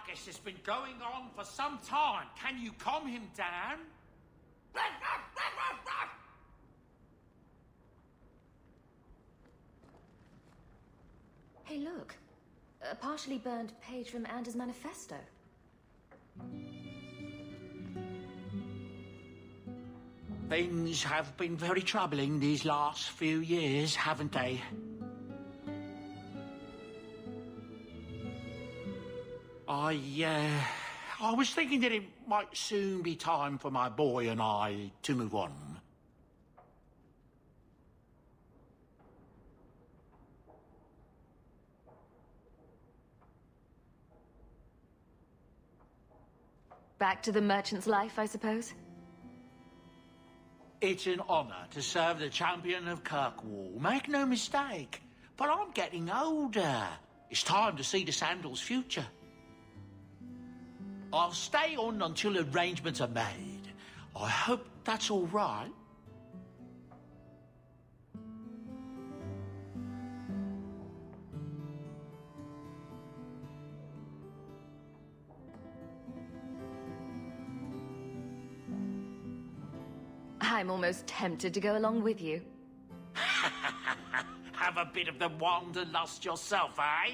guess it's been going on for some time. Can you calm him down? Hey, look. A partially burned page from Anders' manifesto. Things have been very troubling these last few years, haven't they? I was thinking that it might soon be time for my boy and I to move on. Back to the merchant's life, I suppose? It's an honor to serve the champion of Kirkwall, make no mistake. But I'm getting older. It's time to see the Sandal's future. I'll stay on until arrangements are made. I hope that's all right. I'm almost tempted to go along with you. Have a bit of the wanderlust yourself, eh?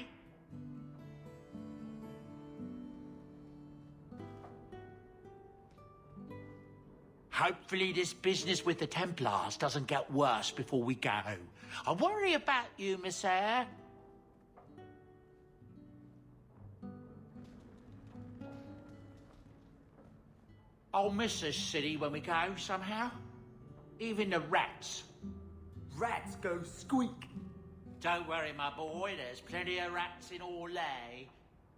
Hopefully this business with the Templars doesn't get worse before we go. I worry about you, Miss Eyre. I'll miss this city when we go, somehow. Even the rats. Rats go squeak. Don't worry, my boy, there's plenty of rats in Orlais.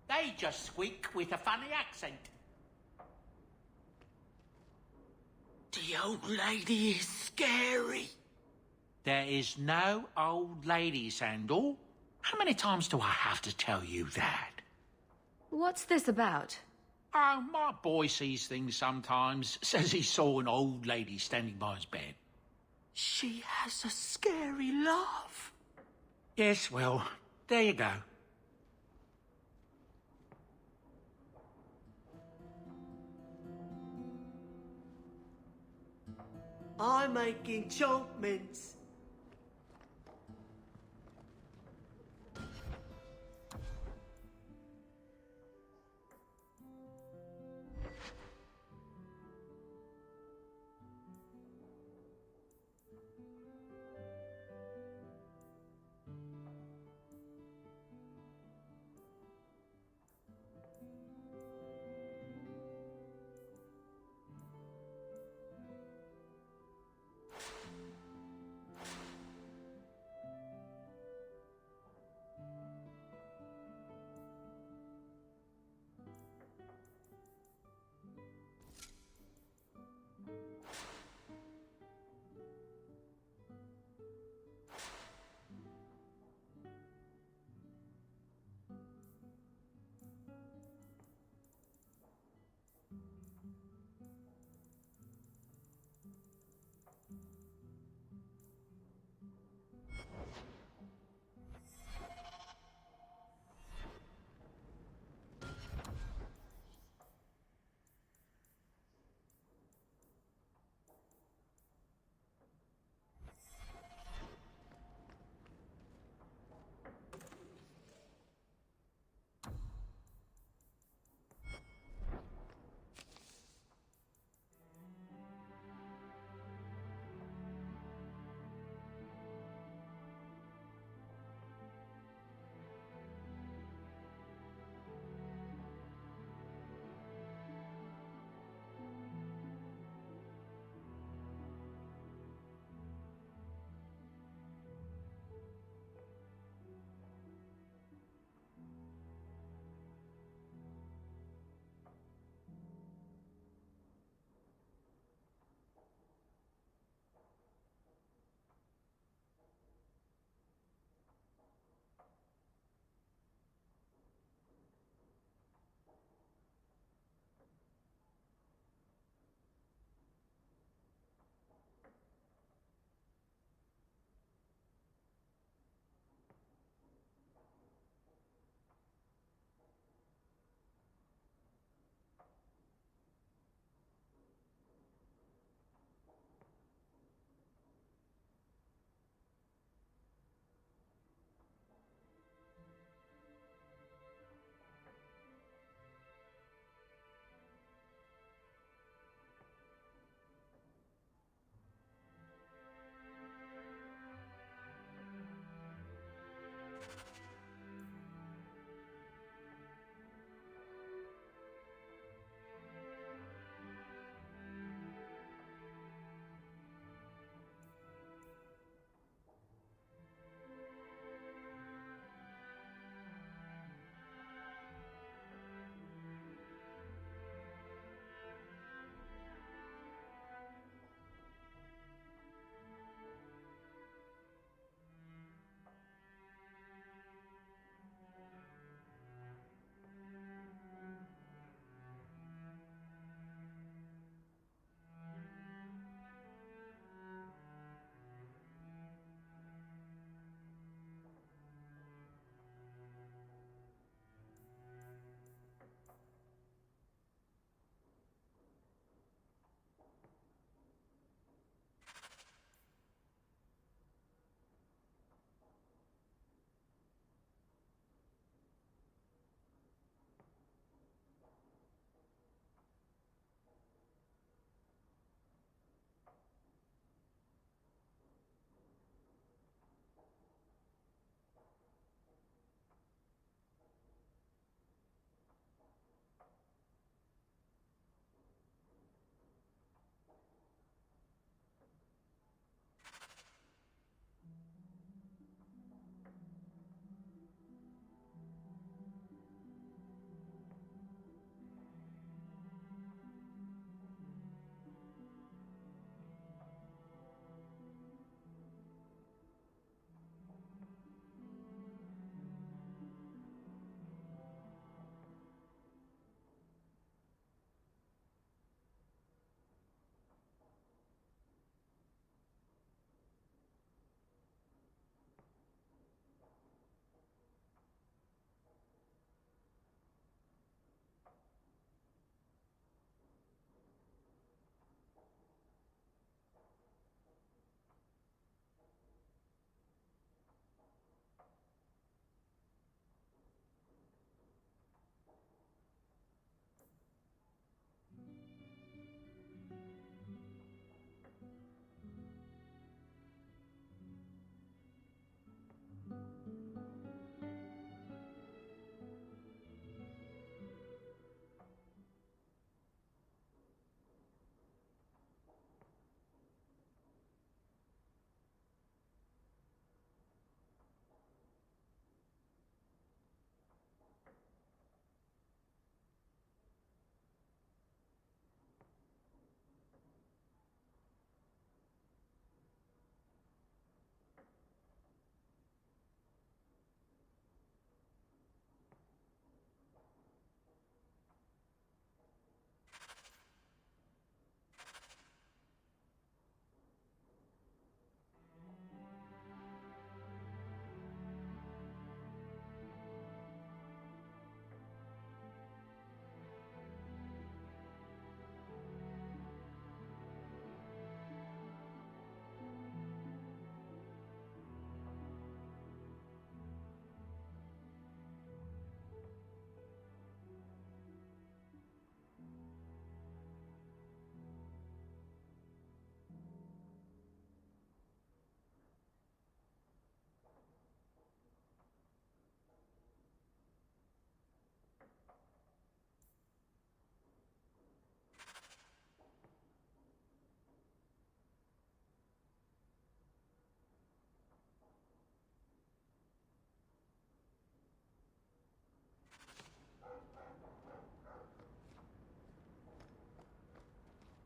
They just squeak with a funny accent. The old lady is scary. There is no old lady, Sandal. How many times do I have to tell you that? What's this about? Oh, my boy sees things sometimes. Says he saw an old lady standing by his bed. She has a scary laugh. Yes, well, there you go. I make enchantments.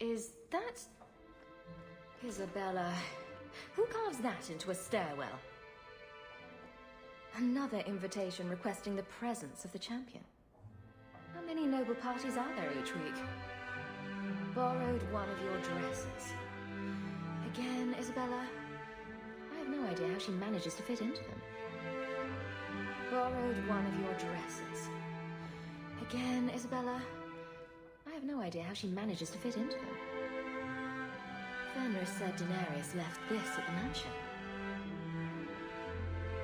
Is that... Isabella? Who carves that into a stairwell? Another invitation requesting the presence of the champion. How many noble parties are there each week? Borrowed one of your dresses. Again, Isabella? I have no idea how she manages to fit into them. Borrowed one of your dresses. Again, Isabella? I have no idea how she manages to fit into them. Fenris said Daenerys left this at the mansion.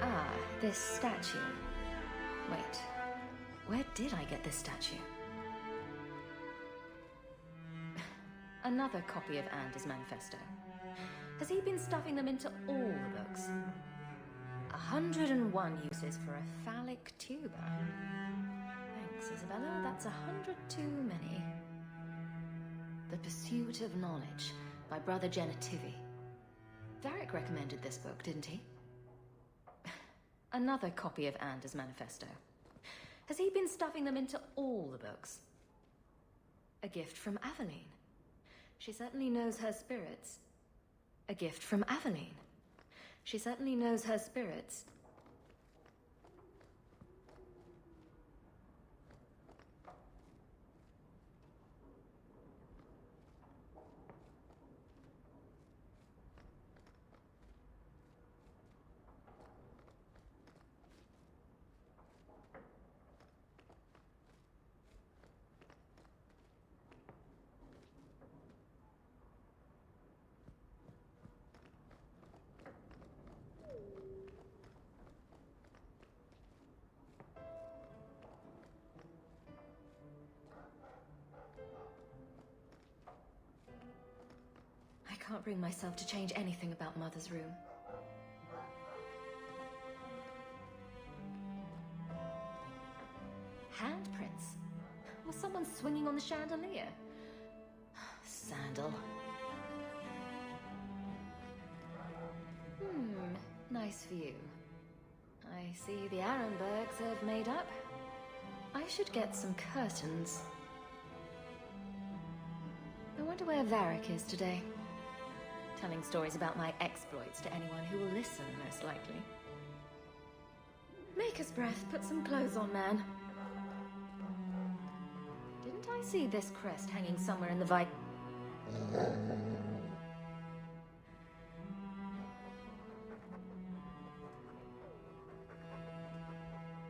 Ah, this statue. Wait, where did I get this statue? Another copy of Anders' manifesto. Has he been stuffing them into all the books? 101 uses for a phallic tuba. Thanks, Isabella. That's 100 too many. The Pursuit of Knowledge by Brother Genitivi. Varric recommended this book, didn't he? Another copy of Anders' manifesto. Has he been stuffing them into all the books? A gift from Aveline. She certainly knows her spirits. A gift from Aveline. She certainly knows her spirits. I can't bring myself to change anything about Mother's room. Handprints? Was someone swinging on the chandelier? Sandal. Nice view. I see the Arenbergs have made up. I should get some curtains. I wonder where Varric is today. Telling stories about my exploits to anyone who will listen, most likely. Maker's breath, put some clothes on, man. Didn't I see this crest hanging somewhere in the vi...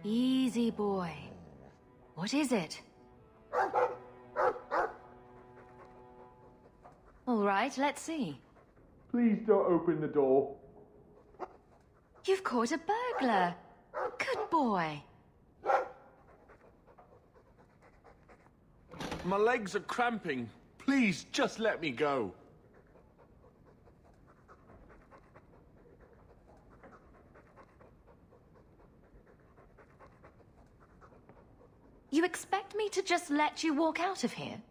Easy, boy. What is it? All right, let's see. Please don't open the door. You've caught a burglar. Good boy. My legs are cramping. Please, just let me go. You expect me to just let you walk out of here?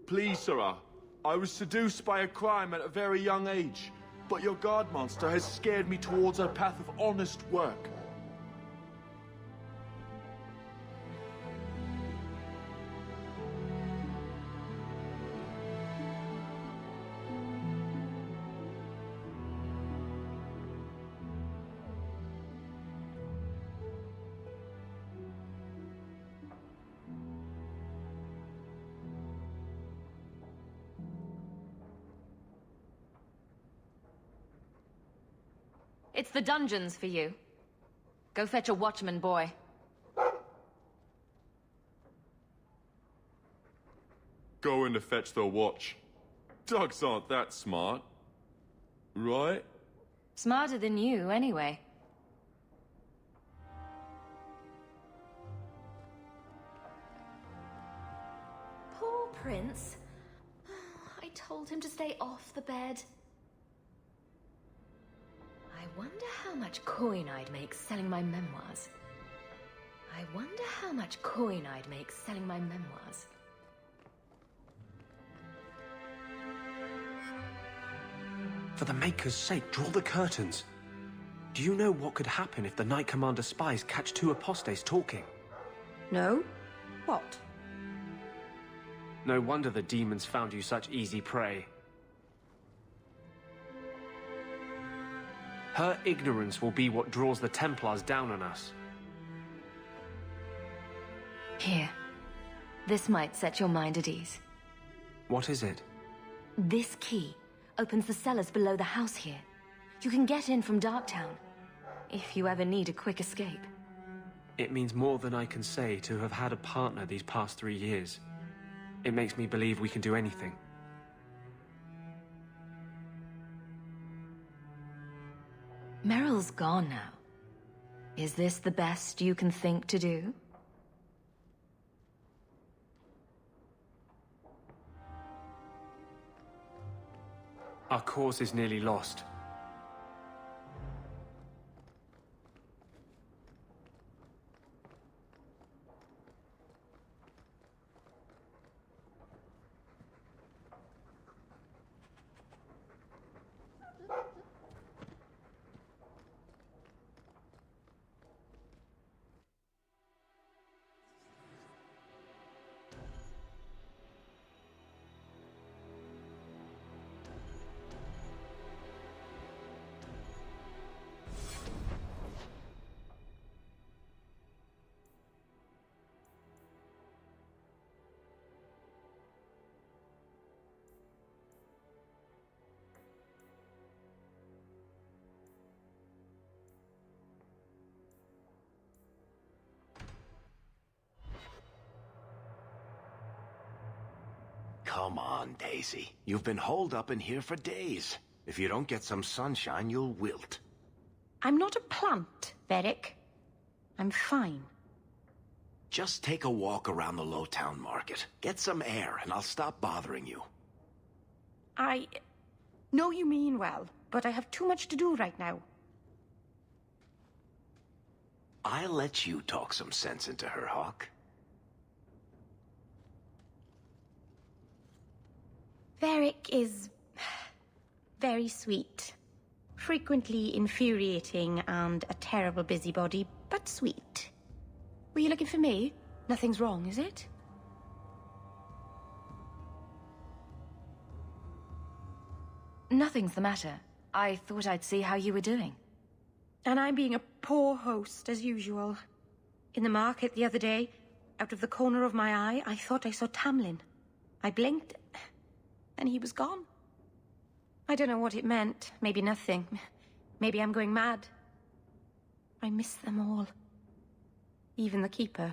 Please, Sarah. I was seduced by a crime at a very young age, but your guard monster has scared me towards a path of honest work. It's the dungeons for you. Go fetch a watchman, boy. Go in to fetch the watch. Dogs aren't that smart. Right? Smarter than you, anyway. Poor Prince. I told him to stay off the bed. I wonder how much coin I'd make selling my memoirs. I wonder how much coin I'd make selling my memoirs. For the Maker's sake, draw the curtains. Do you know what could happen if the Knight Commander spies catch two apostates talking? No? What? No wonder the demons found you such easy prey. Her ignorance will be what draws the Templars down on us. Here. This might set your mind at ease. What is it? This key opens the cellars below the house here. You can get in from Darktown, if you ever need a quick escape. It means more than I can say to have had a partner these past 3 years. It makes me believe we can do anything. Meryl's gone now. Is this the best you can think to do? Our cause is nearly lost. Come on, Daisy. You've been holed up in here for days. If you don't get some sunshine, you'll wilt. I'm not a plant, Varric. I'm fine. Just take a walk around the Lowtown Market. Get some air, and I'll stop bothering you. I know you mean well, but I have too much to do right now. I'll let you talk some sense into her, Hawk. Varric is very sweet. Frequently infuriating and a terrible busybody, but sweet. Were you looking for me? Nothing's wrong, is it? Nothing's the matter. I thought I'd see how you were doing. And I'm being a poor host, as usual. In the market the other day, out of the corner of my eye, I thought I saw Tamlin. I blinked, and he was gone. I don't know what it meant. Maybe nothing. Maybe I'm going mad. I miss them all. Even the Keeper.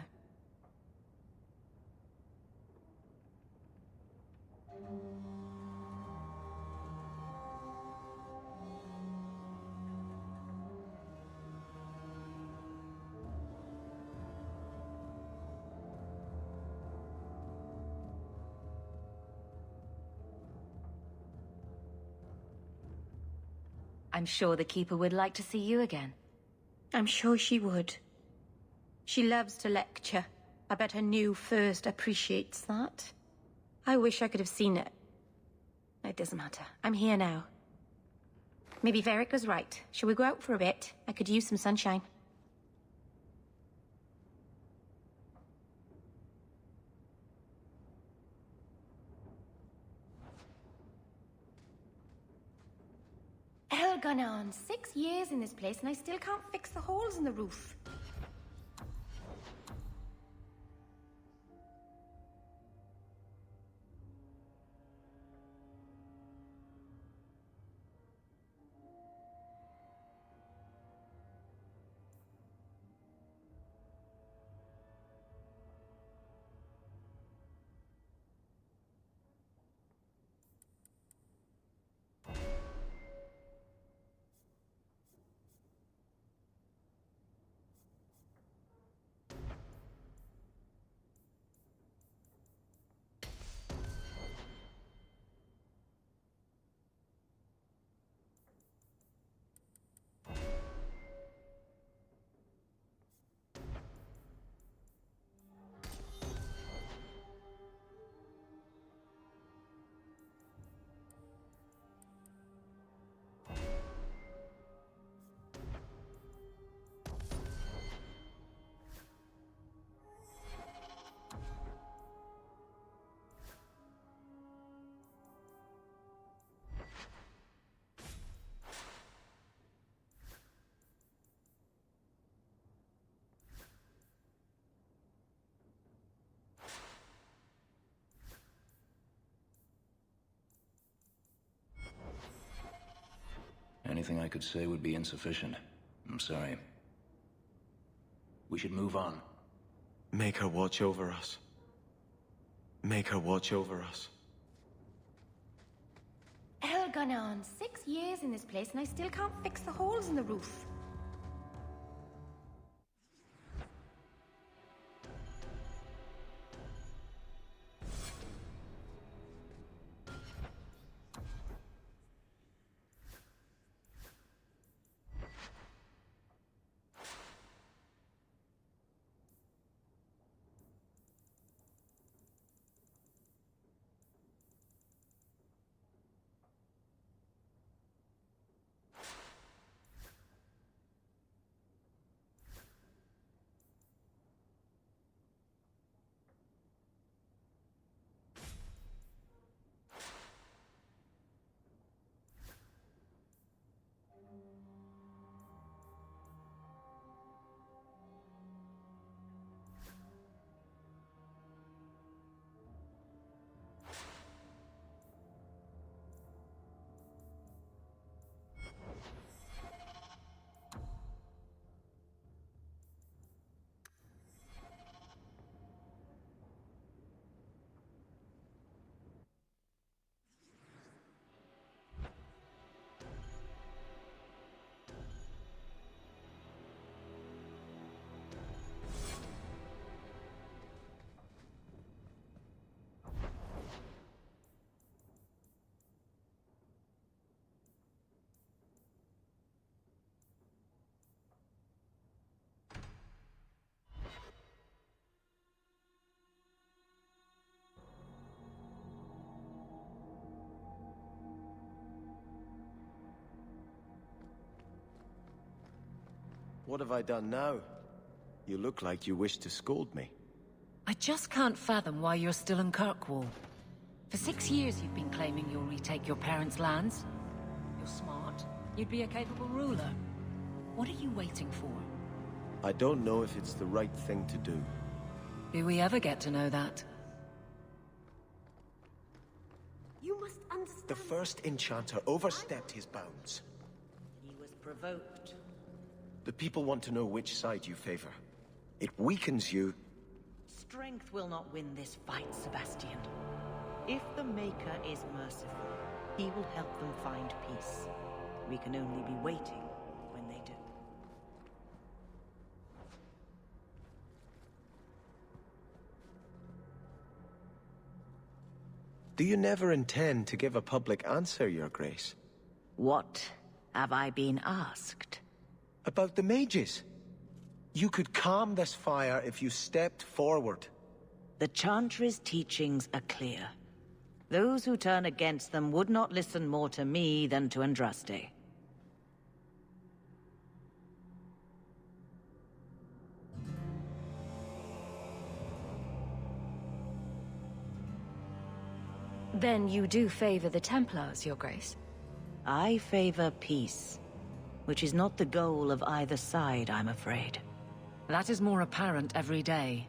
I'm sure the Keeper would like to see you again. I'm sure she would. She loves to lecture. I bet her new first appreciates that. I wish I could have seen it. It doesn't matter. I'm here now. Maybe Varric was right. Shall we go out for a bit? I could use some sunshine. Hell gone on. 6 years in this place and I still can't fix the holes in the roof. anything I could say would be insufficient. I'm sorry. We should move on. Make her watch over us. Make her watch over us. Hell gone on 6 years in this place and I still can't fix the holes in the roof. What have I done now? You look like you wish to scold me. I just can't fathom why you're still in Kirkwall. For 6 years you've been claiming you'll retake your parents' lands. You're smart. You'd be a capable ruler. What are you waiting for? I don't know if it's the right thing to do. Do we ever get to know that? You must understand. The first enchanter overstepped his bounds. He was provoked. The people want to know which side you favor. It weakens you. Strength will not win this fight, Sebastian. If the Maker is merciful, he will help them find peace. We can only be waiting when they do. Do you never intend to give a public answer, Your Grace? What have I been asked? About the mages. You could calm this fire if you stepped forward. The Chantry's teachings are clear. Those who turn against them would not listen more to me than to Andraste. Then you do favor the Templars, Your Grace? I favor peace, which is not the goal of either side, I'm afraid. That is more apparent every day.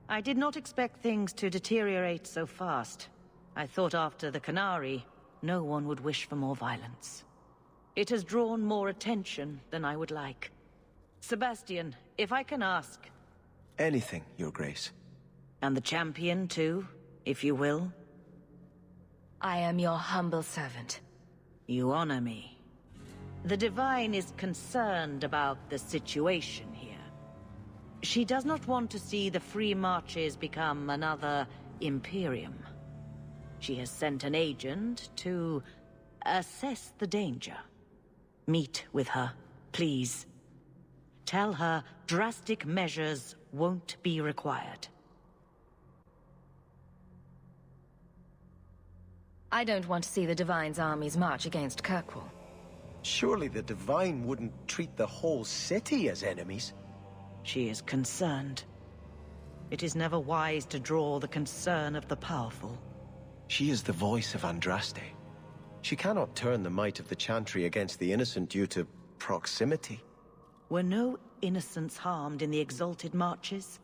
I did not expect things to deteriorate so fast. I thought after the Canary, no one would wish for more violence. It has drawn more attention than I would like. Sebastian, if I can ask... Anything, Your Grace. And the champion, too, if you will? I am your humble servant. You honor me. The Divine is concerned about the situation here. She does not want to see the Free Marches become another Imperium. She has sent an agent to assess the danger. Meet with her, please. Tell her drastic measures won't be required. I don't want to see the Divine's armies march against Kirkwall. Surely the Divine wouldn't treat the whole city as enemies. She is concerned. It is never wise to draw the concern of the powerful. She is the voice of Andraste. She cannot turn the might of the Chantry against the innocent due to proximity. Were no innocents harmed in the exalted marches?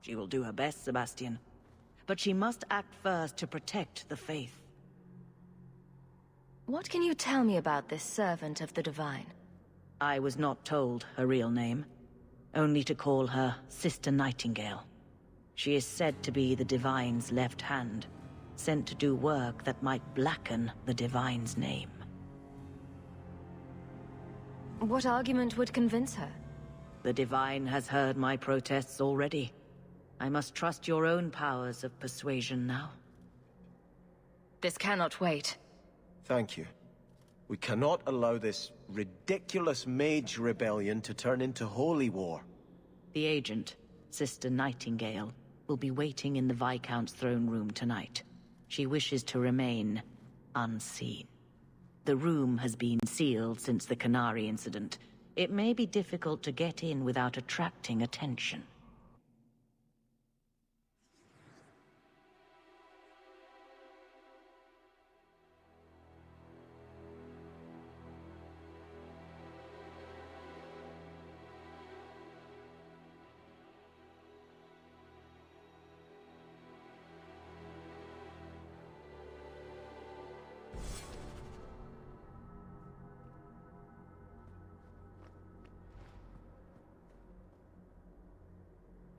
She will do her best, Sebastian. But she must act first to protect the faith. What can you tell me about this servant of the Divine? I was not told her real name, only to call her Sister Nightingale. She is said to be the Divine's left hand, sent to do work that might blacken the Divine's name. What argument would convince her? The Divine has heard my protests already. I must trust your own powers of persuasion now. This cannot wait. Thank you. We cannot allow this ridiculous mage rebellion to turn into holy war. The agent, Sister Nightingale, will be waiting in the Viscount's throne room tonight. She wishes to remain unseen. The room has been sealed since the Canary incident. It may be difficult to get in without attracting attention.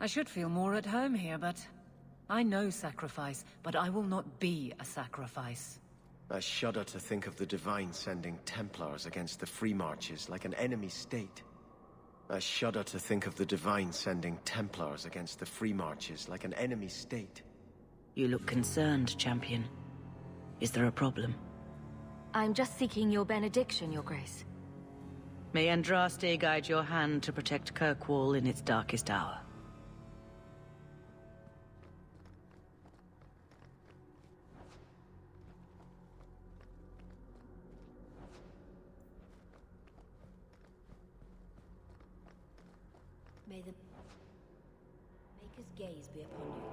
I should feel more at home here, but I know sacrifice, but I will not be a sacrifice. I shudder to think of the Divine sending Templars against the Free Marches like an enemy state. I shudder to think of the Divine sending Templars against the Free Marches like an enemy state. You look concerned, Champion. Is there a problem? I'm just seeking your benediction, Your Grace. May Andraste guide your hand to protect Kirkwall in its darkest hour. May the Maker's gaze be upon you.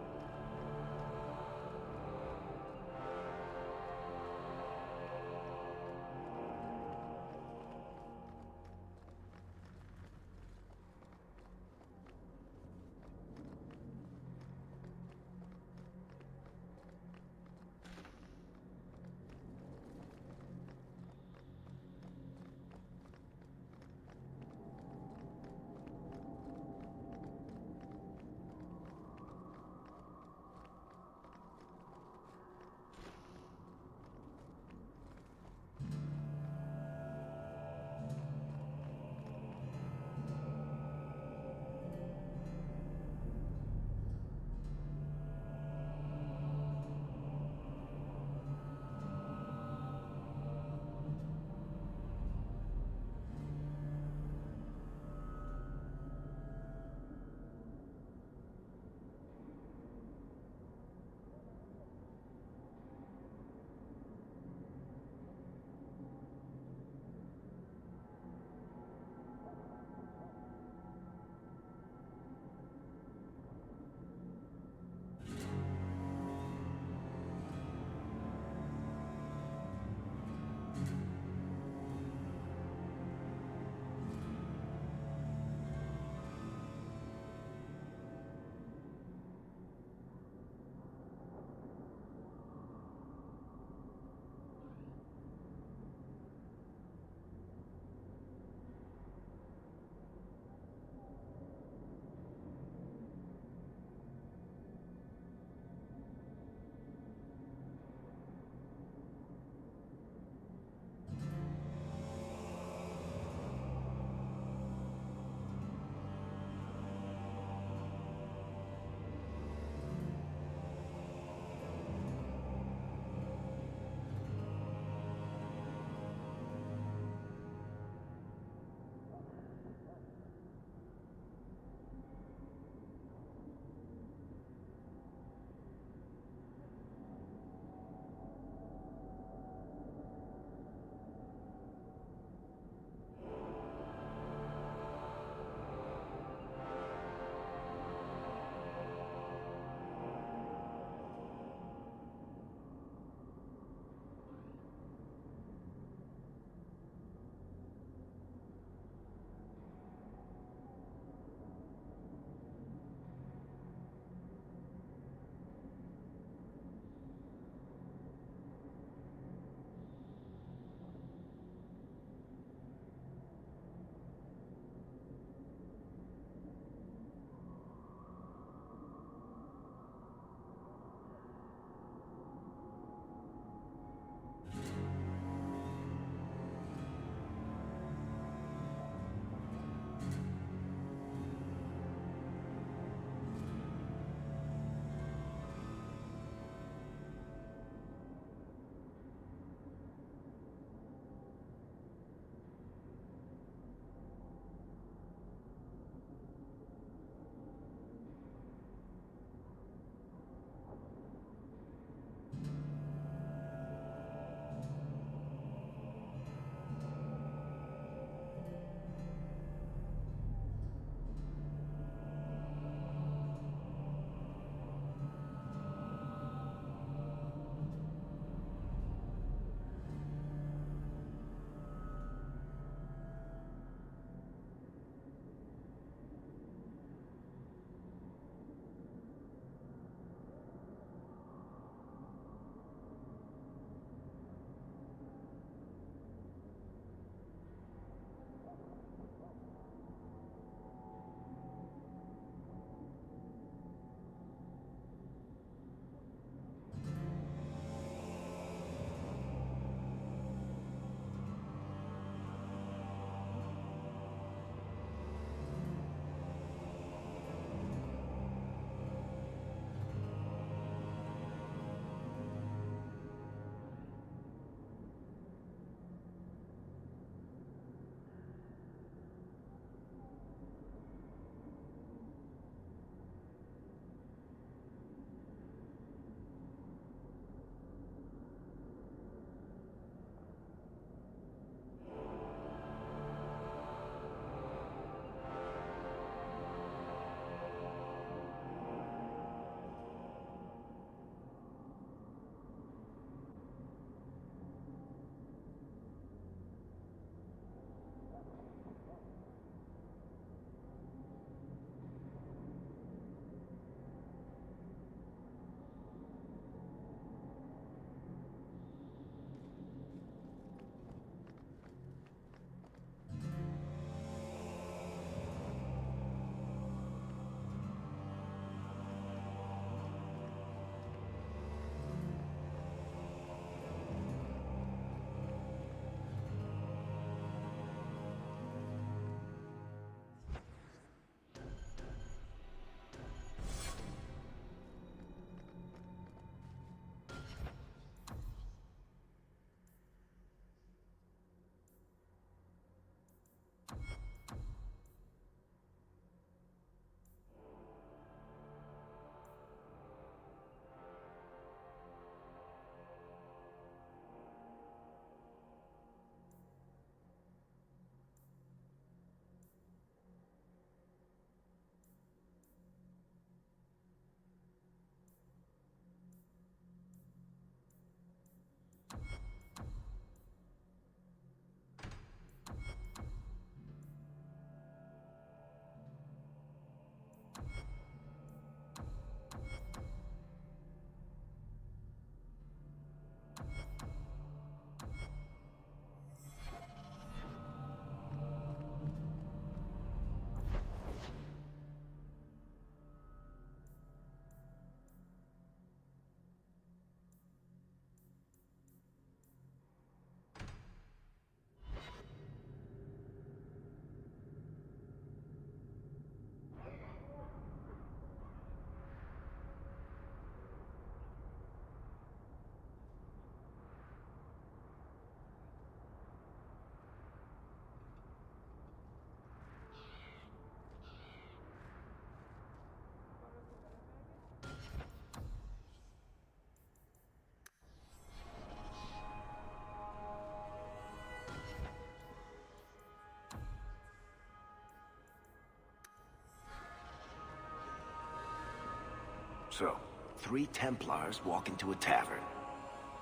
So, 3 Templars walk into a tavern.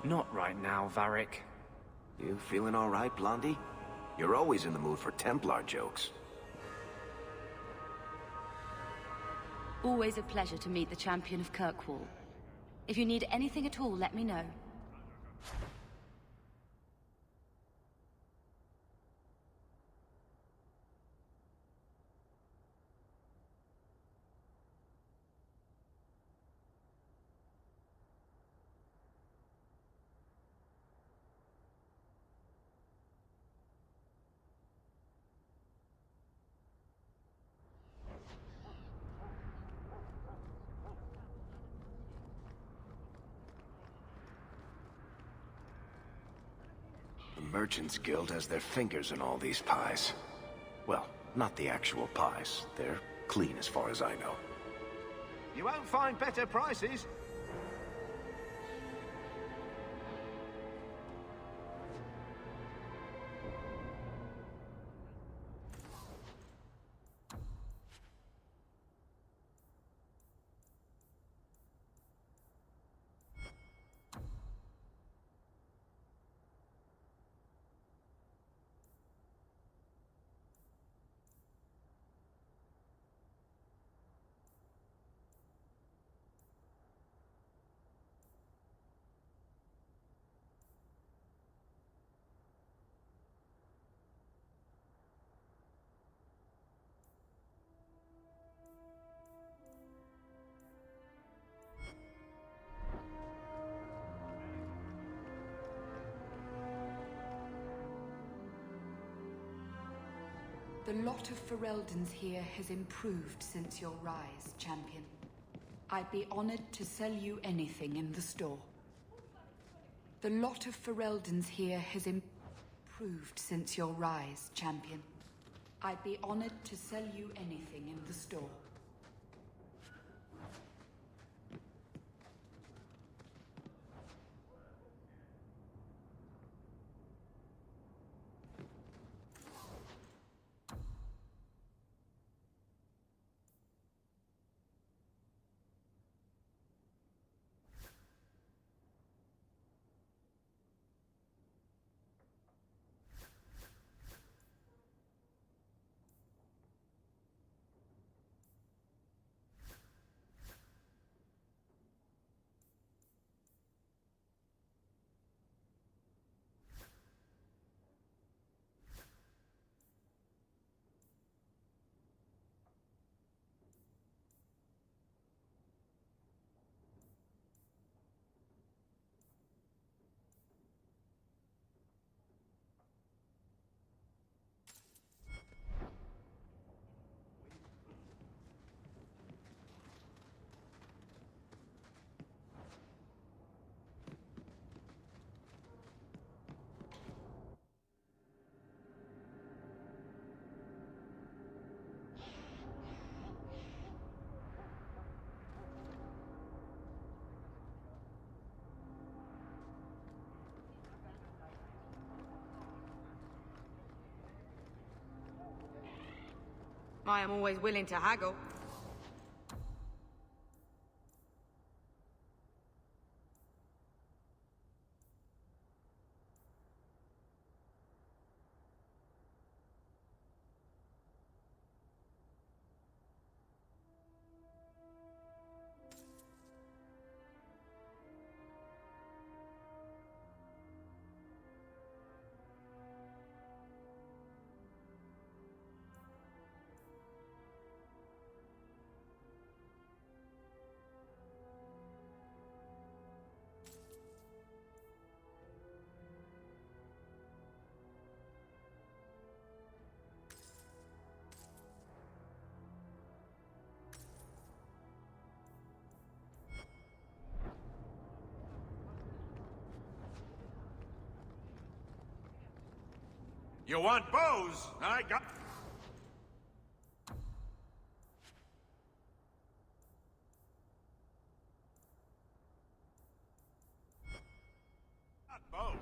Not right now, Varric. You feeling all right, Blondie? You're always in the mood for Templar jokes. Always a pleasure to meet the champion of Kirkwall. If you need anything at all, let me know. The Merchants Guild has their fingers in all these pies. Well, not the actual pies. They're clean as far as I know. You won't find better prices. The lot of Fereldans here has improved since your rise, champion. I'd be honored to sell you anything in the store. The lot of Fereldans here has improved since your rise, champion. I'd be honored to sell you anything in the store. I am always willing to haggle. You want bows? I got... bows.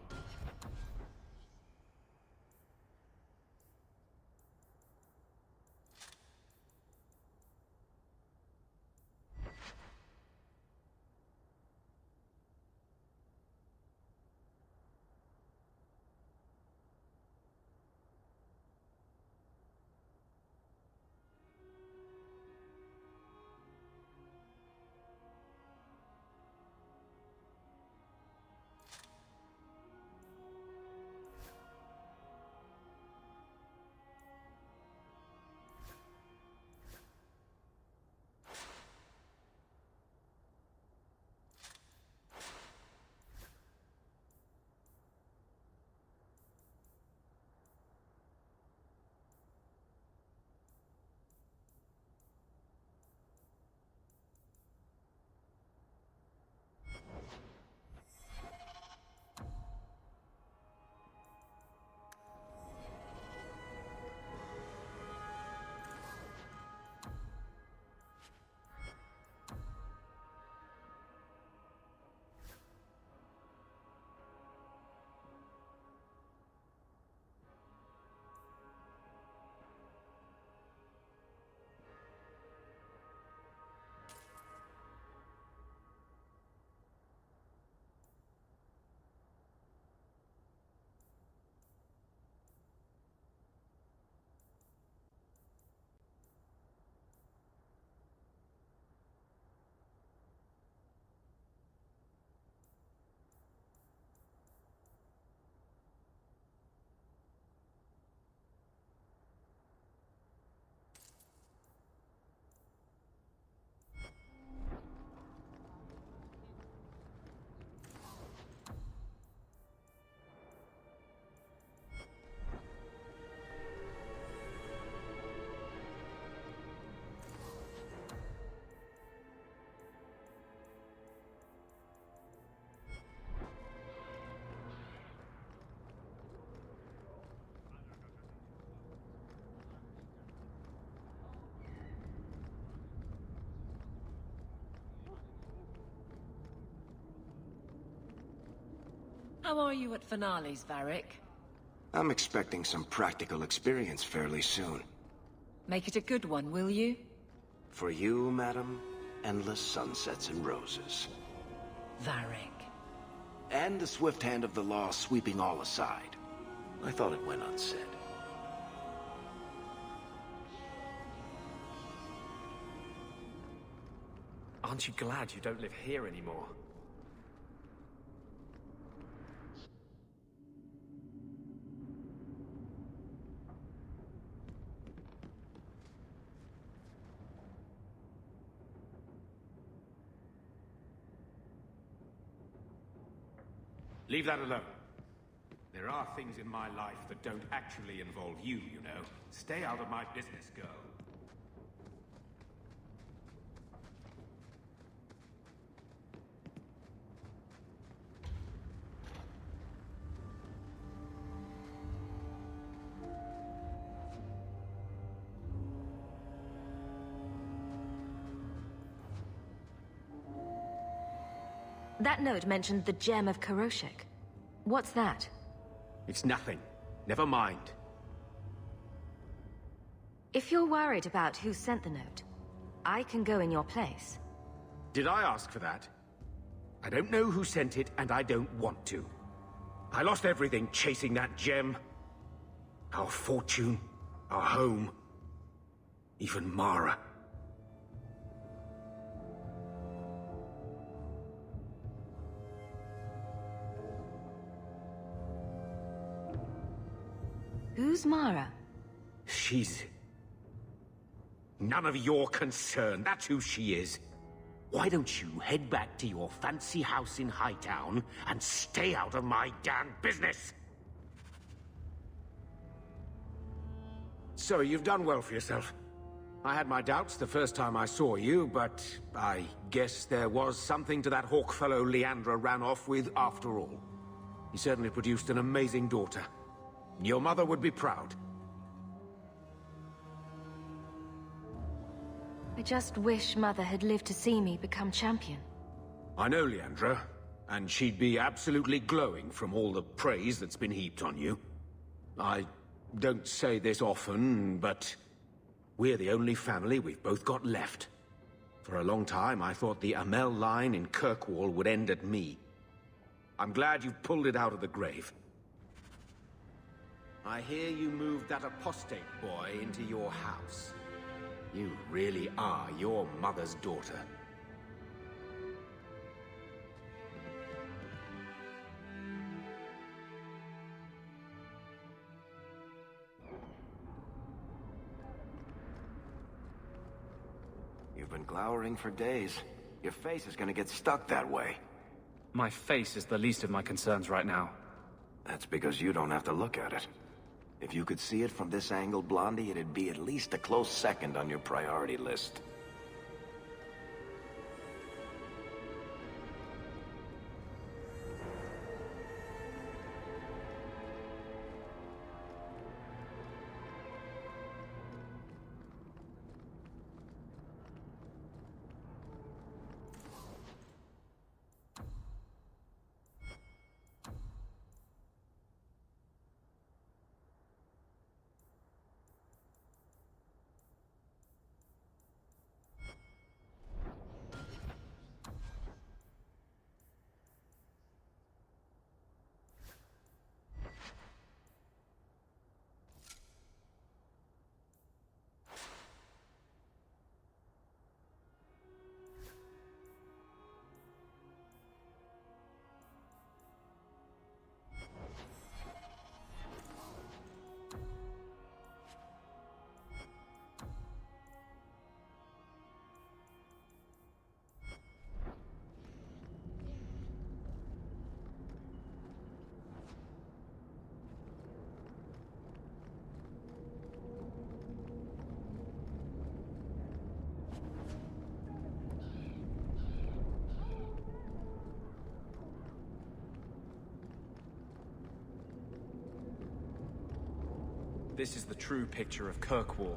How are you at finales, Varric? I'm expecting some practical experience fairly soon. Make it a good one, will you? For you, madam, endless sunsets and roses. Varric. And the swift hand of the law sweeping all aside. I thought it went unsaid. Aren't you glad you don't live here anymore? Leave that alone. There are things in my life that don't actually involve you, you know. Stay out of my business, girl. That note mentioned the Gem of Karoshek. What's that? It's nothing. Never mind. If you're worried about who sent the note, I can go in your place. Did I ask for that? I don't know who sent it, and I don't want to. I lost everything chasing that gem. Our fortune, our home, even Mara. Who's Mara? She's... none of your concern. That's who she is. Why don't you head back to your fancy house in Hightown and stay out of my damn business? So, you've done well for yourself. I had my doubts the first time I saw you, but I guess there was something to that hawk fellow Leandra ran off with after all. He certainly produced an amazing daughter. Your mother would be proud. I just wish Mother had lived to see me become champion. I know Leandra, and she'd be absolutely glowing from all the praise that's been heaped on you. I don't say this often, but we're the only family we've both got left. For a long time, I thought the Amel line in Kirkwall would end at me. I'm glad you've pulled it out of the grave. I hear you moved that apostate boy into your house. You really are your mother's daughter. You've been glowering for days. Your face is gonna get stuck that way. My face is the least of my concerns right now. That's because you don't have to look at it. If you could see it from this angle, Blondie, it'd be at least a close second on your priority list. This is the true picture of Kirkwall.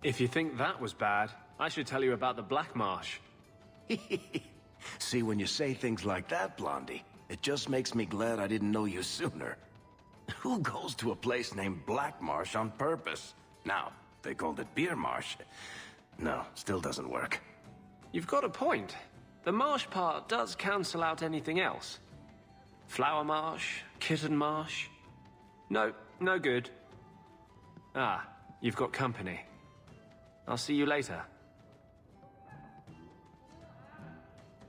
If you think that was bad, I should tell you about the Black Marsh. See, when you say things like that, Blondie, it just makes me glad I didn't know you sooner. Who goes to a place named Black Marsh on purpose? Now, they called it Beer Marsh. No, still doesn't work. You've got a point. The marsh part does cancel out anything else. Flower Marsh, Kitten Marsh. No, no good. Ah, you've got company. I'll see you later.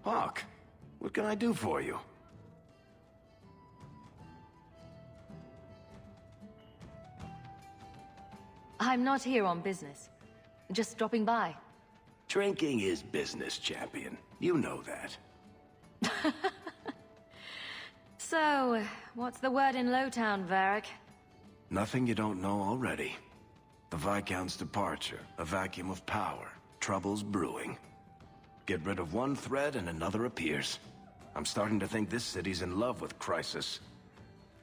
Hawk, what can I do for you? I'm not here on business. Just dropping by. Drinking is business, champion. You know that. So, what's the word in Lowtown, Varric? Nothing you don't know already. The Viscount's departure, a vacuum of power, troubles brewing. Get rid of one thread and another appears. I'm starting to think this city's in love with Crisis.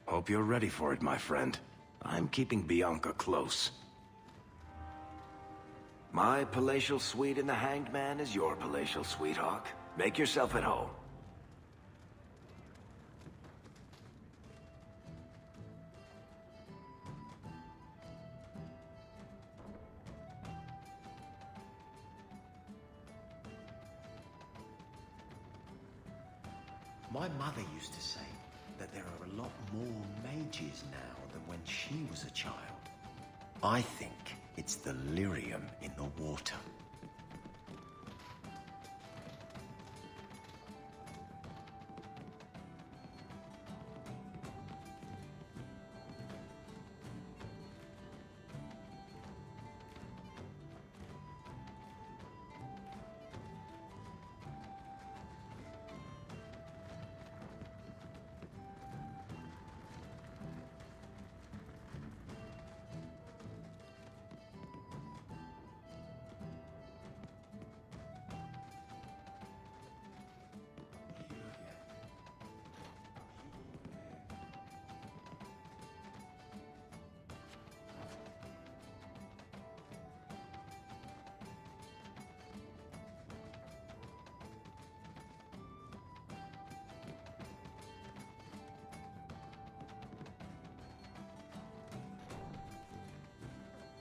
Hope you're ready for it, my friend. I'm keeping Bianca close. My palatial suite in the Hanged Man is your palatial suite, Hawk. Make yourself at home. My mother used to say that there are a lot more mages now than when she was a child. I think it's the lyrium in the water.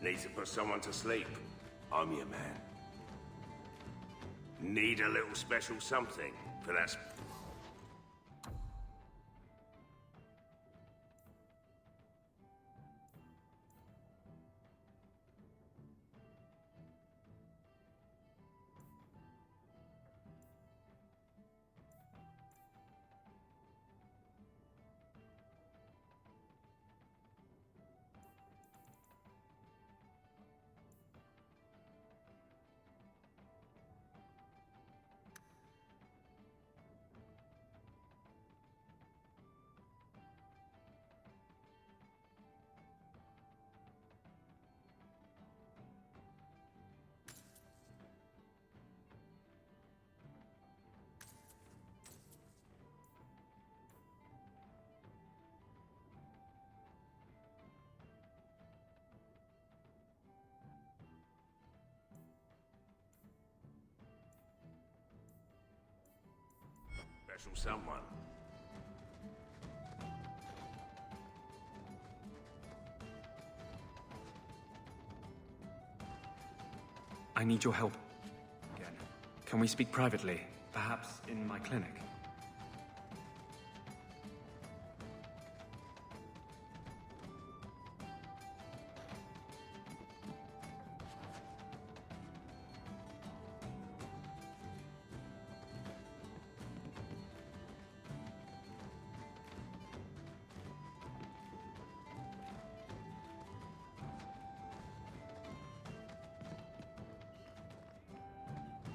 Need to put someone to sleep. I'm your man. Need a little special something for that. Special someone. I need your help. Again. Can we speak privately? Perhaps in my clinic?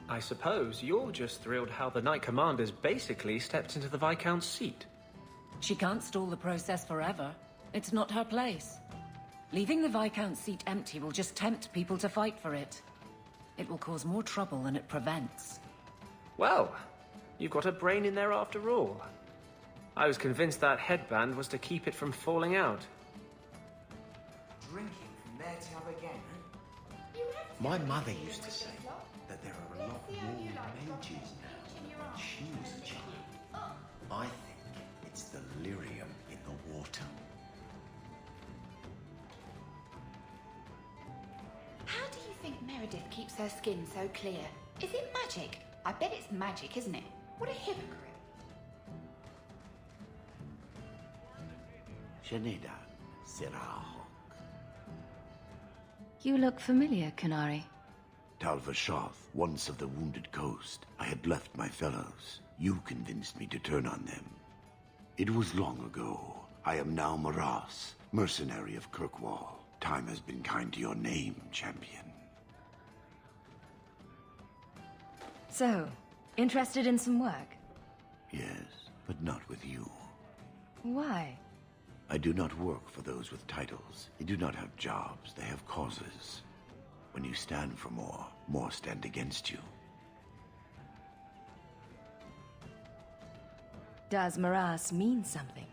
I suppose you're just thrilled how the Knight Commander's basically stepped into the Viscount's seat. She can't stall the process forever. It's not her place. Leaving the Viscount's seat empty will just tempt people to fight for it. It will cause more trouble than it prevents. Well, you've got a brain in there after all. I was convinced that headband was to keep it from falling out. Drinking from there to have again. You have My mother used to say that there are a lot more mages now than when she was a child. I think it's the lyrium in the water. How do you think Meredith keeps her skin so clear? Is it magic? I bet it's magic, isn't it? What a hypocrite. Shanida, Sirahok. You look familiar, Kunari. Talvashoth, once of the Wounded Coast. I had left my fellows. You convinced me to turn on them. It was long ago. I am now Maras, mercenary of Kirkwall. Time has been kind to your name, champion. So, interested in some work? Yes, but not with you. Why? I do not work for those with titles. They do not have jobs, they have causes. When you stand for more, more stand against you. Does Maras mean something?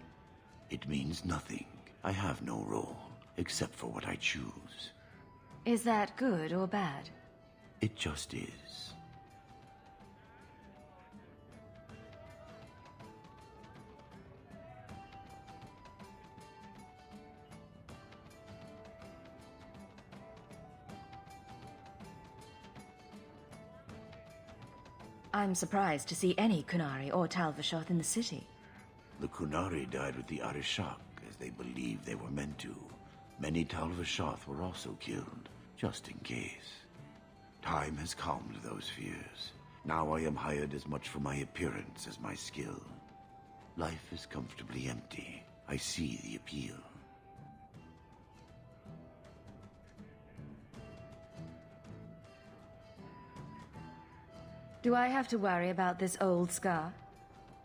It means nothing. I have no role, except for what I choose. Is that good or bad? It just is. I'm surprised to see any Kunari or Talvashoth in the city. The Kunari died with the Arishak, as they believed they were meant to. Many Talvashoth were also killed, just in case. Time has calmed those fears. Now I am hired as much for my appearance as my skill. Life is comfortably empty. I see the appeal. Do I have to worry about this old scar?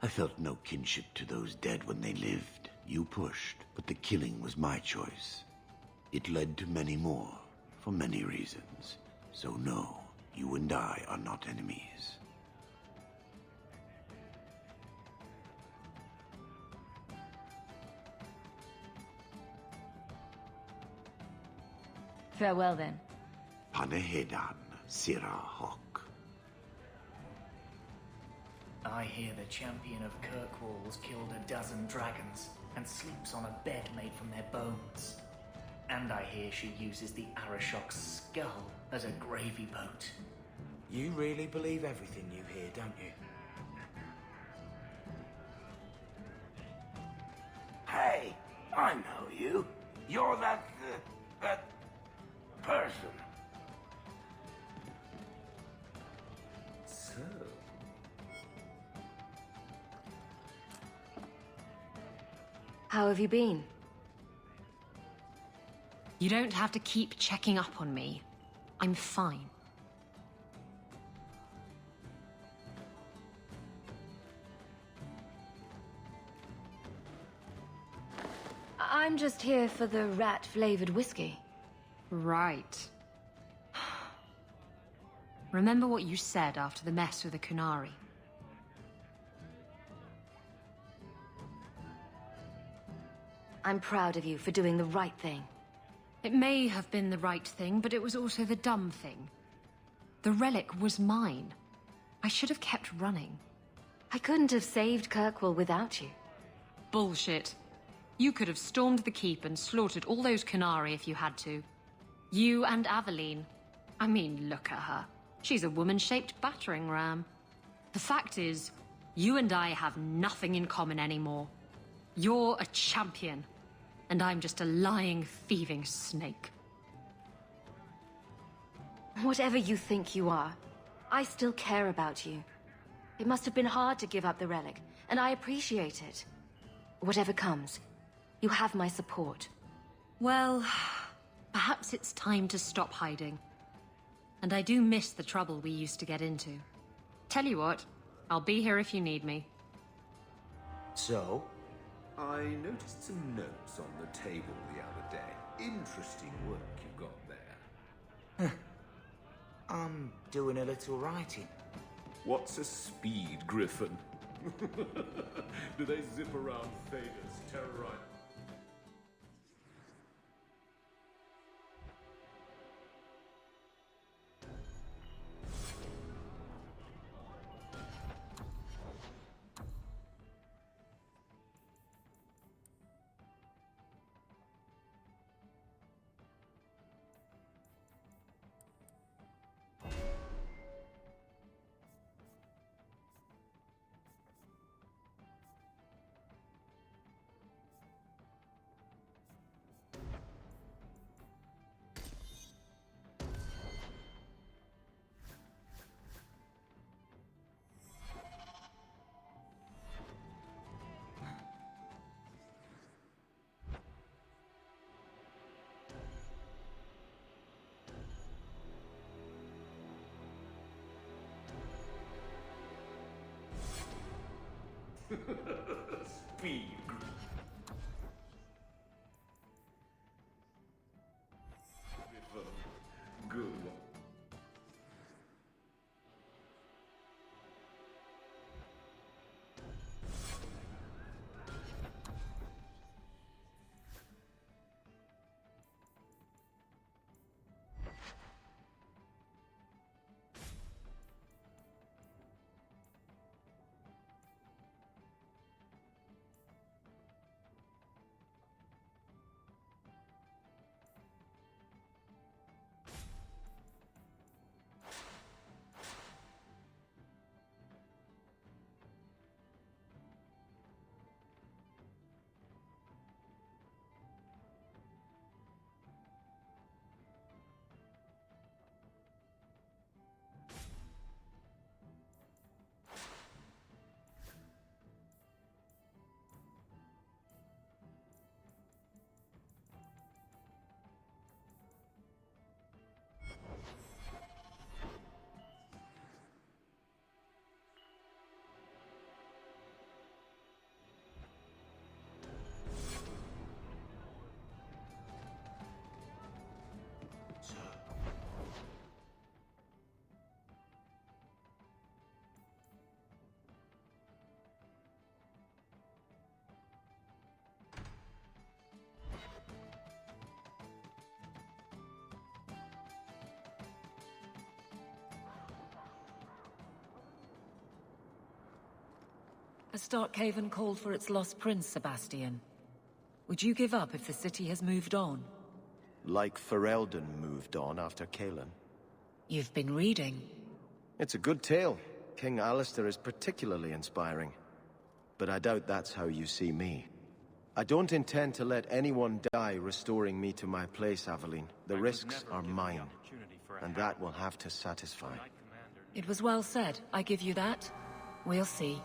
I felt no kinship to those dead when they lived. You pushed, but the killing was my choice. It led to many more, for many reasons. So no, you and I are not enemies. Farewell then. Panehedan, Sirahok. I hear the champion of Kirkwall's killed a dozen dragons and sleeps on a bed made from their bones. And I hear she uses the Arashok's skull as a gravy boat. You really believe everything you hear, don't you? Hey, I know you. You're that person. So... How have you been? You don't have to keep checking up on me. I'm fine. I'm just here for the rat-flavored whiskey. Right. Remember what you said after the mess with the Kunari. I'm proud of you for doing the right thing. It may have been the right thing, but it was also the dumb thing. The relic was mine. I should have kept running. I couldn't have saved Kirkwall without you. Bullshit. You could have stormed the keep and slaughtered all those Kunari if you had to. You and Aveline. I mean, look at her. She's a woman-shaped battering ram. The fact is, you and I have nothing in common anymore. You're a champion, and I'm just a lying, thieving snake. Whatever you think you are, I still care about you. It must have been hard to give up the relic, and I appreciate it. Whatever comes, you have my support. Well, perhaps it's time to stop hiding. And I do miss the trouble we used to get into. Tell you what, I'll be here if you need me. So? I noticed some notes on the table the other day. Interesting work you've got there. I'm doing a little writing. What's a speed griffin? Do they zip around faders, terrorize? Speed. Good. A Starkhaven called for its lost prince, Sebastian. Would you give up if the city has moved on? Like Ferelden moved on after Kalen. You've been reading. It's a good tale. King Alistair is particularly inspiring. But I doubt that's how you see me. I don't intend to let anyone die restoring me to my place, Aveline. The risks are mine, and that will have to satisfy. It was well said. I give you that. We'll see.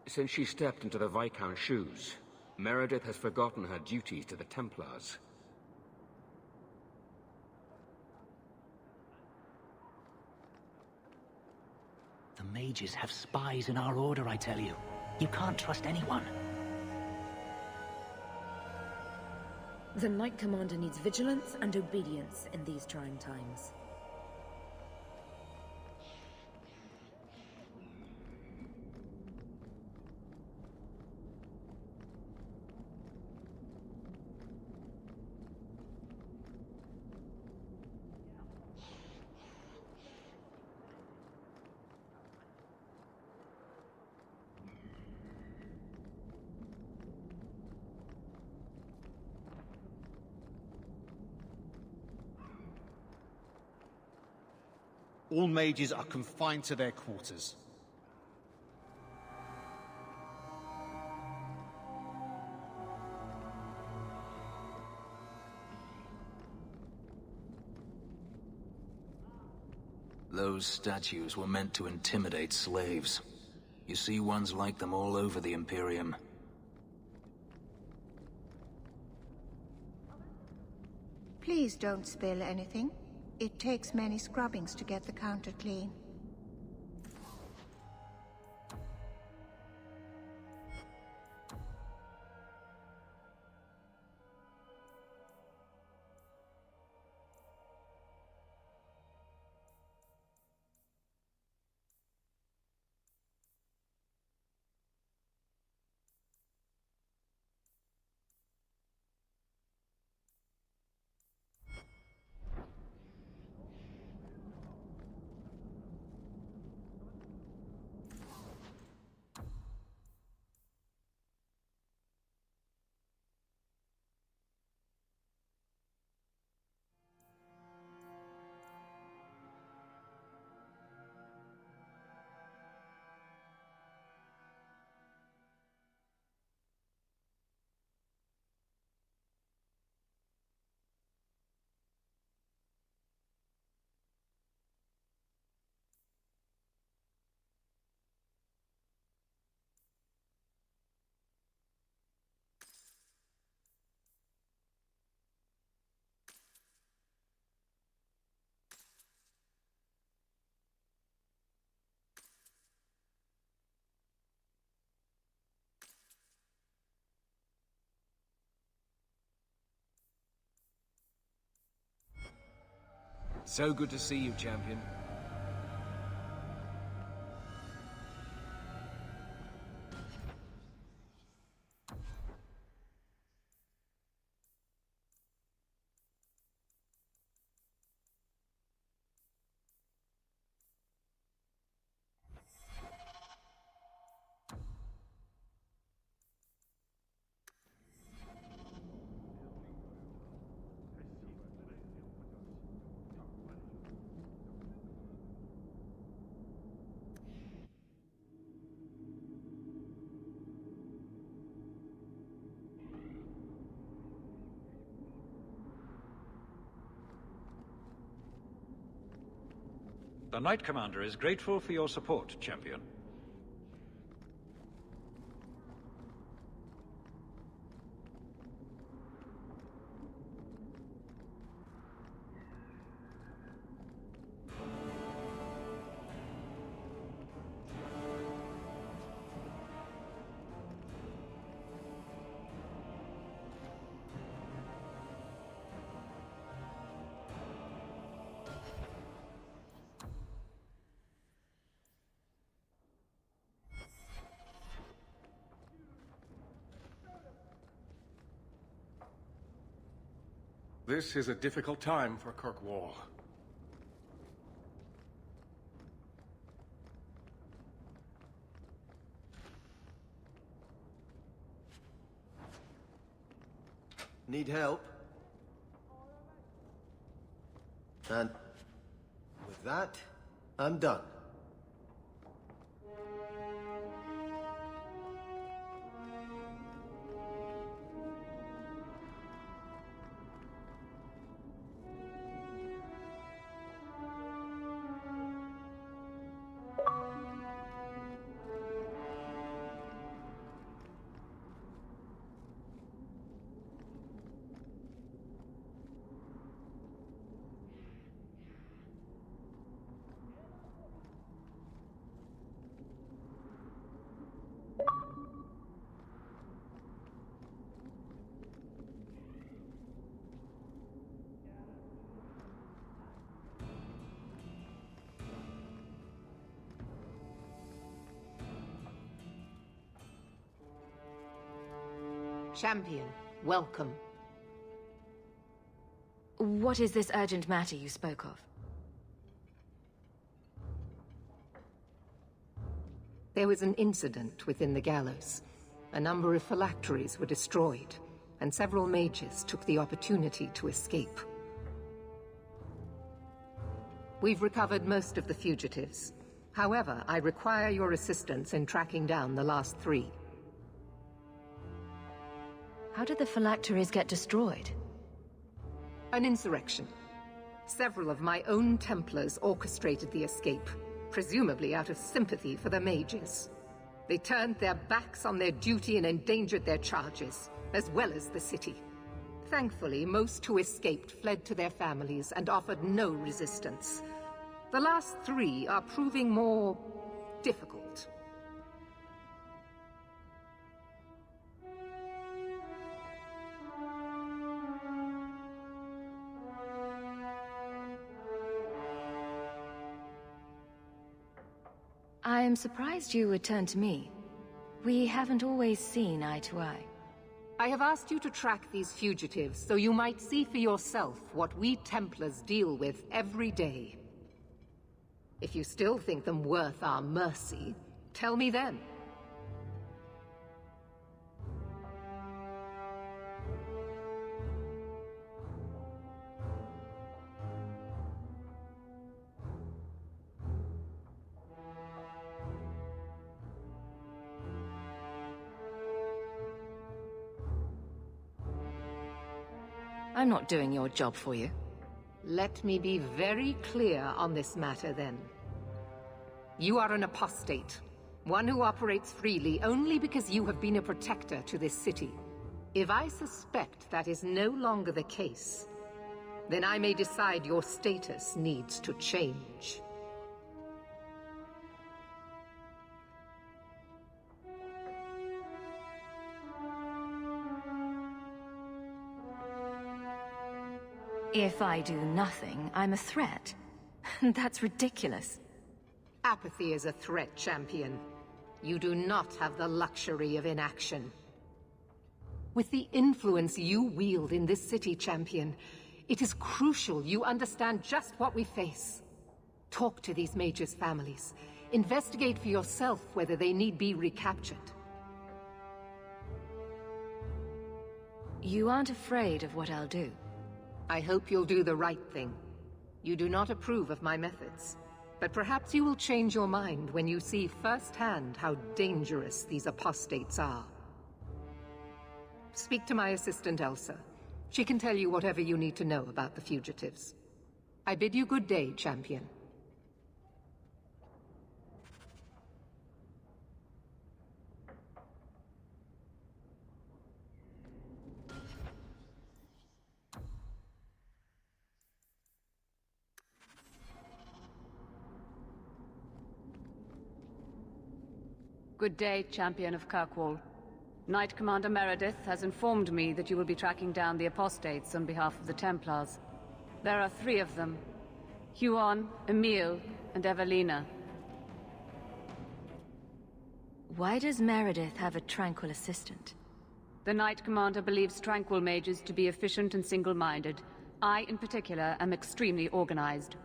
Since she stepped into the Viscount's shoes, Meredith has forgotten her duties to the Templars. The mages have spies in our order, I tell you. You can't trust anyone. The Knight Commander needs vigilance and obedience in these trying times. All mages are confined to their quarters. Those statues were meant to intimidate slaves. You see ones like them all over the Imperium. Please don't spill anything. It takes many scrubbings to get the counter clean. So good to see you, champion. The Knight Commander is grateful for your support, champion. This is a difficult time for Kirkwall. Need help? And with that, I'm done. Champion, welcome. What is this urgent matter you spoke of? There was an incident within the gallows. A number of phylacteries were destroyed, and several mages took the opportunity to escape. We've recovered most of the fugitives. However, I require your assistance in tracking down the last 3. How did the phylacteries get destroyed? An insurrection. Several of my own Templars orchestrated the escape, presumably out of sympathy for the mages. They turned their backs on their duty and endangered their charges, as well as the city. Thankfully, most who escaped fled to their families and offered no resistance. The last 3 are proving more difficult. I'm surprised you would turn to me. We haven't always seen eye to eye. I have asked you to track these fugitives so you might see for yourself what we Templars deal with every day. If you still think them worth our mercy, tell me then. I'm not doing your job for you. Let me be very clear on this matter, then. You are an apostate, one who operates freely only because you have been a protector to this city. If I suspect that is no longer the case, then I may decide your status needs to change. If I do nothing, I'm a threat. That's ridiculous. Apathy is a threat, champion. You do not have the luxury of inaction. With the influence you wield in this city, champion, it is crucial you understand just what we face. Talk to these mages' families. Investigate for yourself whether they need be recaptured. You aren't afraid of what I'll do? I hope you'll do the right thing. You do not approve of my methods, but perhaps you will change your mind when you see firsthand how dangerous these apostates are. Speak to my assistant Elsa. She can tell you whatever you need to know about the fugitives. I bid you good day, champion. Good day, Champion of Kirkwall. Knight Commander Meredith has informed me that you will be tracking down the apostates on behalf of the Templars. There are 3 of them. Huon, Emile, and Evelina. Why does Meredith have a tranquil assistant? The Knight Commander believes tranquil mages to be efficient and single-minded. I, in particular, am extremely organized.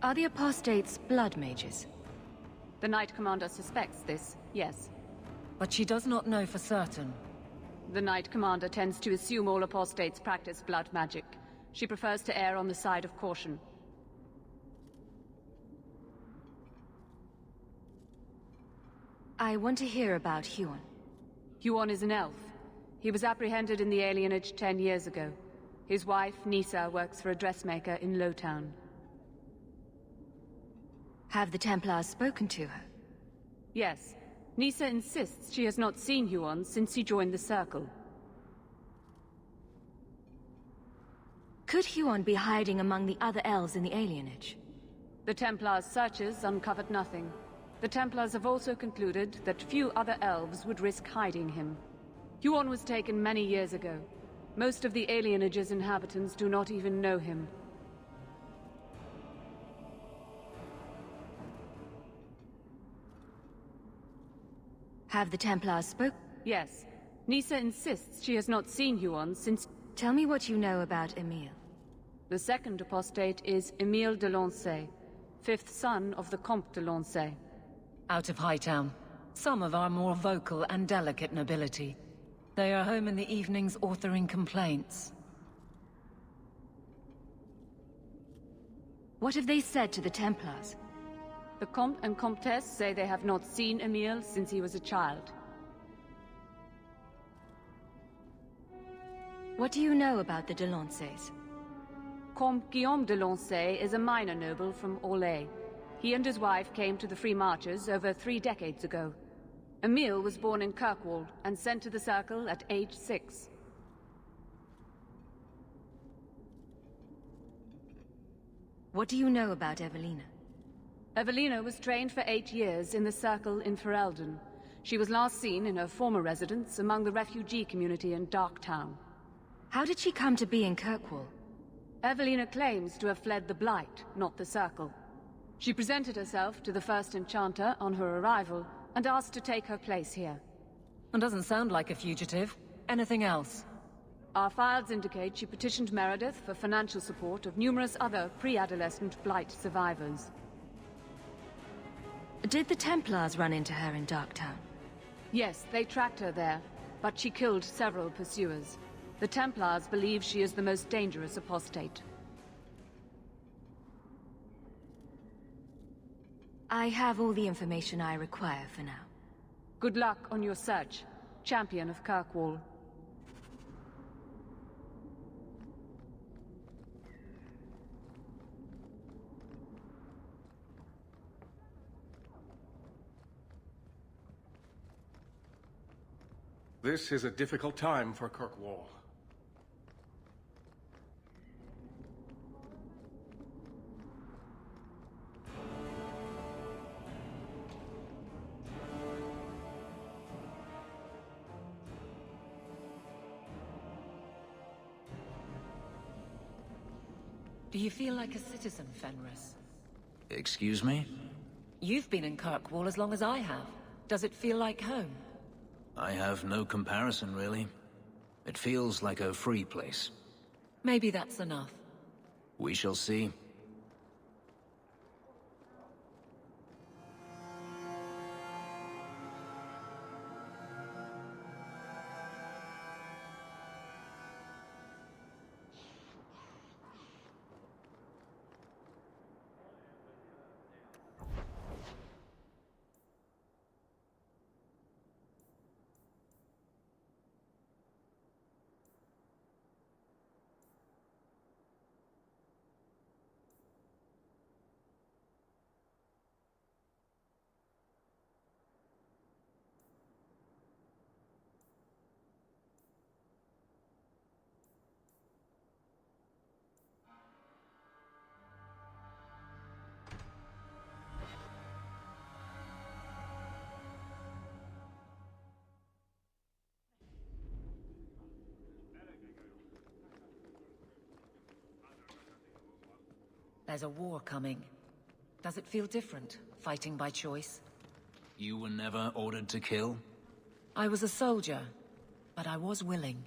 Are the apostates blood mages? The Knight Commander suspects this, yes. But she does not know for certain. The Knight Commander tends to assume all apostates practice blood magic. She prefers to err on the side of caution. I want to hear about Huon. Huon is an elf. He was apprehended in the alienage 10 years ago. His wife, Nisa, works for a dressmaker in Lowtown. Have the Templars spoken to her? Yes. Nisa insists she has not seen Huon since he joined the Circle. Could Huon be hiding among the other elves in the alienage? The Templars' searches uncovered nothing. The Templars have also concluded that few other elves would risk hiding him. Huon was taken many years ago. Most of the alienage's inhabitants do not even know him. Have the Templars spoke? Yes. Nisa insists she has not seen Huon since... Tell me what you know about Emile. The second apostate is Emile de Lancey, 5th son of the Comte de Lancey. Out of Hightown. Some of our more vocal and delicate nobility. They are home in the evenings authoring complaints. What have they said to the Templars? The Comte and Comtesse say they have not seen Emile since he was a child. What do you know about the de Lancays? Comte Guillaume de Lancey is a minor noble from Orlais. He and his wife came to the Free Marches over 3 decades ago. Emile was born in Kirkwall and sent to the Circle at age 6. What do you know about Evelina? Evelina was trained for 8 years in the Circle in Ferelden. She was last seen in her former residence among the refugee community in Darktown. How did she come to be in Kirkwall? Evelina claims to have fled the Blight, not the Circle. She presented herself to the First Enchanter on her arrival and asked to take her place here. And doesn't sound like a fugitive. Anything else? Our files indicate she petitioned Meredith for financial support of numerous other pre-adolescent Blight survivors. Did the Templars run into her in Darktown? Yes, they tracked her there, but she killed several pursuers. The Templars believe she is the most dangerous apostate. I have all the information I require for now. Good luck on your search, Champion of Kirkwall. This is a difficult time for Kirkwall. Do you feel like a citizen, Fenris? Excuse me? You've been in Kirkwall as long as I have. Does it feel like home? I have no comparison, really. It feels like a free place. Maybe that's enough. We shall see. There's a war coming. Does it feel different, fighting by choice? You were never ordered to kill? I was a soldier, but I was willing.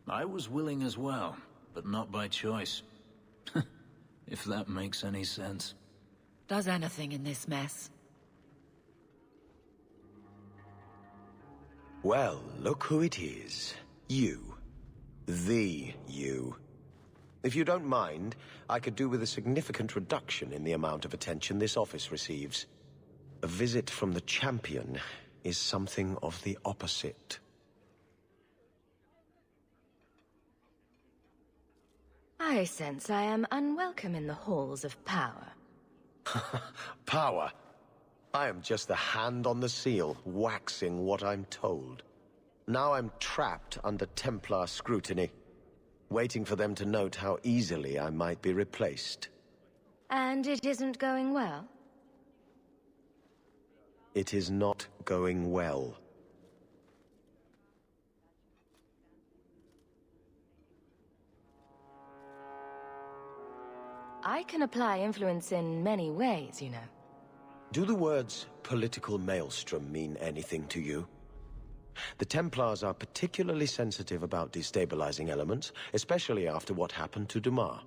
I was willing as well, but not by choice. If that makes any sense. Does anything in this mess? Well, look who it is. You. The you. If you don't mind, I could do with a significant reduction in the amount of attention this office receives. A visit from the Champion is something of the opposite. I sense I am unwelcome in the halls of power. Power? I am just the hand on the seal, waxing what I'm told. Now I'm trapped under Templar scrutiny, waiting for them to note how easily I might be replaced. And it isn't going well? It is not going well. I can apply influence in many ways, you know. Do the words political maelstrom mean anything to you? The Templars are particularly sensitive about destabilizing elements, especially after what happened to Dumas.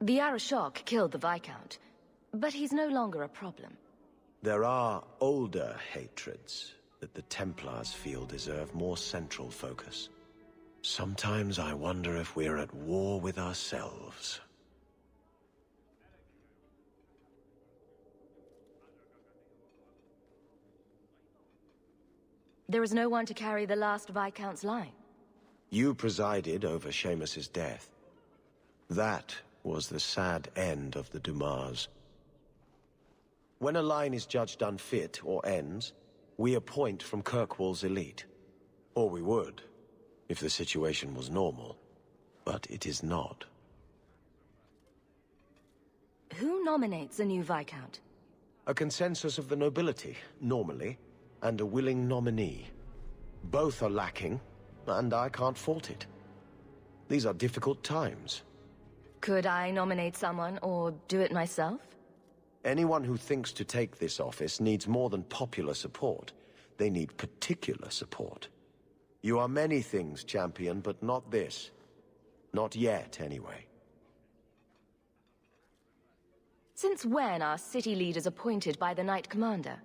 The Arashok killed the Viscount, but he's no longer a problem. There are older hatreds that the Templars feel deserve more central focus. Sometimes I wonder if we're at war with ourselves. There is no one to carry the last Viscount's line. You presided over Seamus's death. That was the sad end of the Dumas. When a line is judged unfit or ends, we appoint from Kirkwall's elite. Or we would, if the situation was normal. But it is not. Who nominates a new Viscount? A consensus of the nobility, normally, and a willing nominee. Both are lacking, and I can't fault it. These are difficult times. Could I nominate someone, or do it myself? Anyone who thinks to take this office needs more than popular support. They need particular support. You are many things, champion, but not this. Not yet, anyway. Since when are city leaders appointed by the Knight Commander?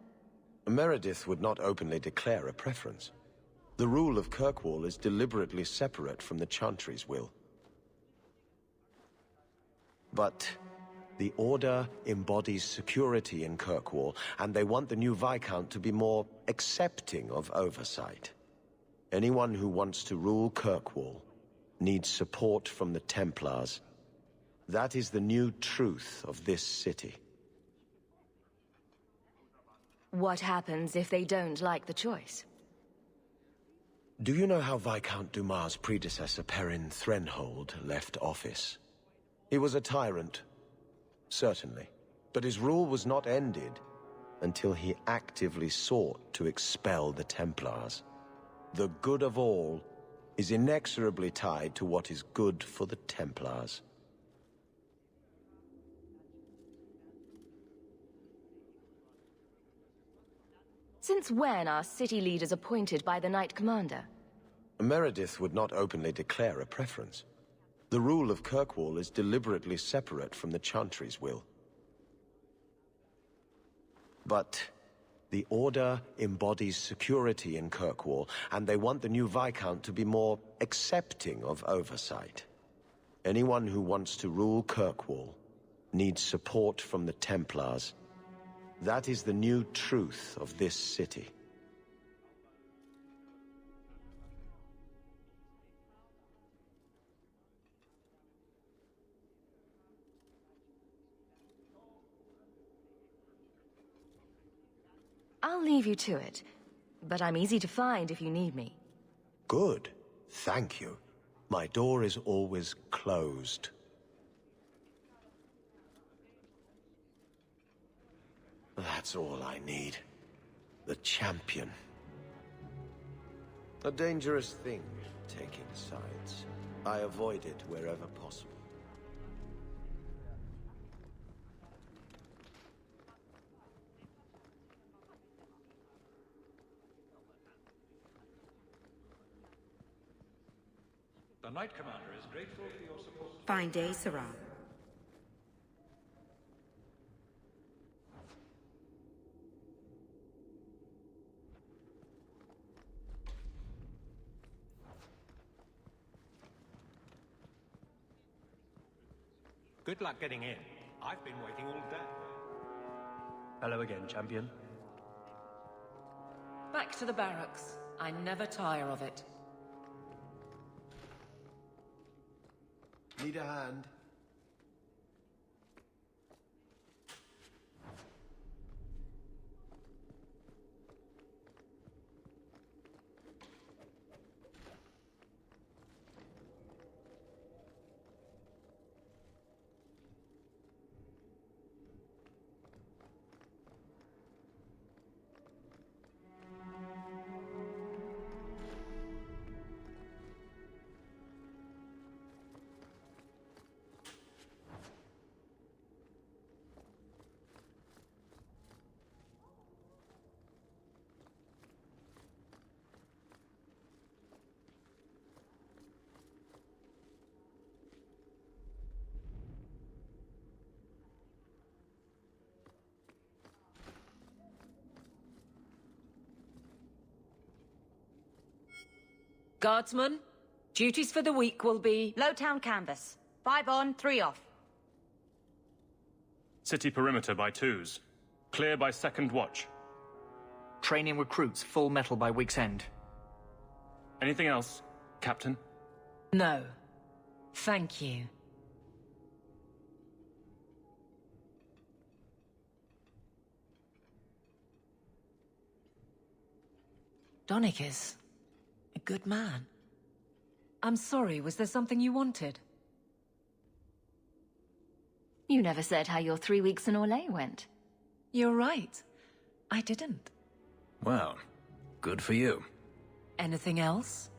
Meredith would not openly declare a preference. The rule of Kirkwall is deliberately separate from the Chantry's will. But the Order embodies security in Kirkwall, and they want the new Viscount to be more accepting of oversight. Anyone who wants to rule Kirkwall needs support from the Templars. That is the new truth of this city. What happens if they don't like the choice? Do you know how Viscount Dumas' predecessor Perrin Threnhold left office? He was a tyrant, certainly, but his rule was not ended until he actively sought to expel the Templars. The good of all is inexorably tied to what is good for the Templars. Since when are city leaders appointed by the Knight Commander? Meredith would not openly declare a preference. The rule of Kirkwall is deliberately separate from the Chantry's will. But the Order embodies security in Kirkwall, and they want the new Viscount to be more accepting of oversight. Anyone who wants to rule Kirkwall needs support from the Templars. That is the new truth of this city. I'll leave you to it, but I'm easy to find if you need me. Good. Thank you. My door is always closed. That's all I need. The champion. A dangerous thing, taking sides. I avoid it wherever possible. The Knight Commander is grateful for your support. Fine day, Sarah. Good luck getting in. I've been waiting all day. Hello again, champion. Back to the barracks. I never tire of it. Need a hand? Guardsmen, duties for the week will be... Lowtown canvas. 5 on, 3 off. City perimeter by 2s. Clear by 2nd watch. Training recruits full metal by week's end. Anything else, Captain? No. Thank you. Donnick is a good man. I'm sorry, was there something you wanted? You never said how your 3 weeks in Orlais went. You're right. I didn't. Well, good for you. Anything else?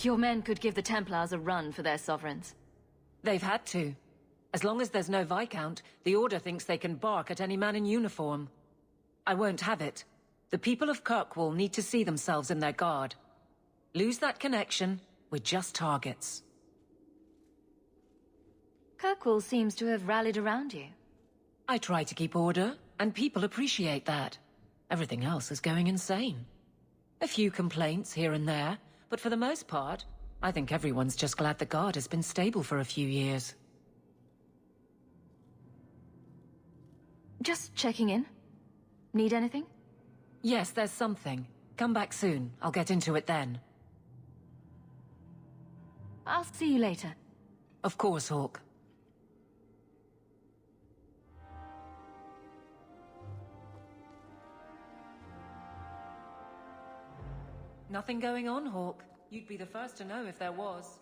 Your men could give the Templars a run for their sovereigns. They've had to. As long as there's no Viscount, the Order thinks they can bark at any man in uniform. I won't have it. The people of Kirkwall need to see themselves in their guard. Lose that connection, we're just targets. Kirkwall seems to have rallied around you. I try to keep order, and people appreciate that. Everything else is going insane. A few complaints here and there, but for the most part, I think everyone's just glad the guard has been stable for a few years. Just checking in. Need anything? Yes, there's something. Come back soon. I'll get into it then. I'll see you later. Of course, Hawk. Nothing going on, Hawk. You'd be the first to know if there was.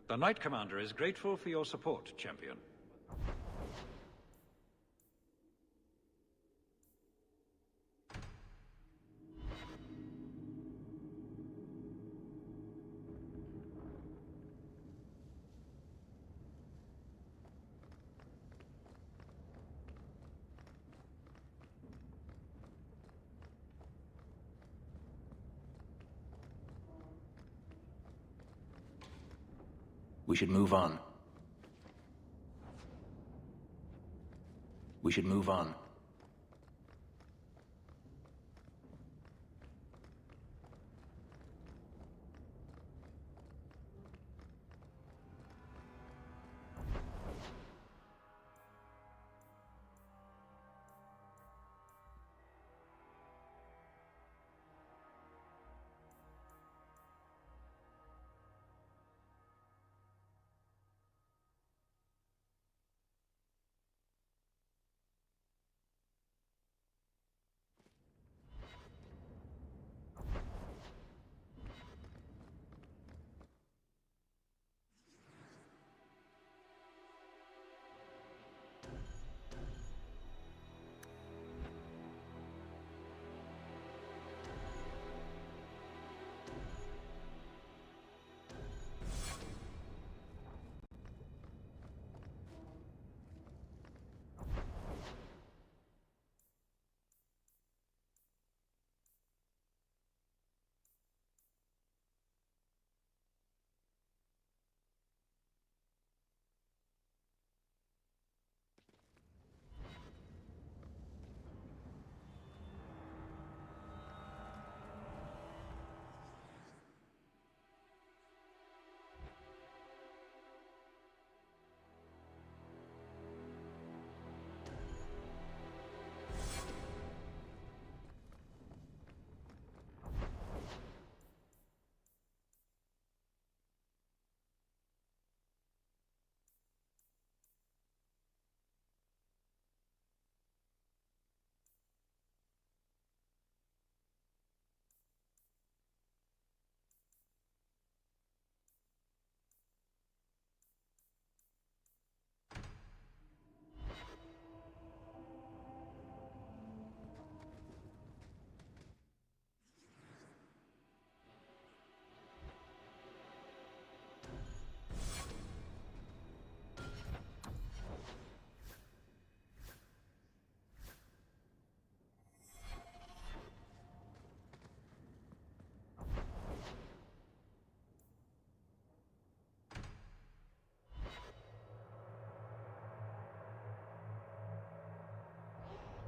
The Knight Commander is grateful for your support, Champion. We should move on. We should move on.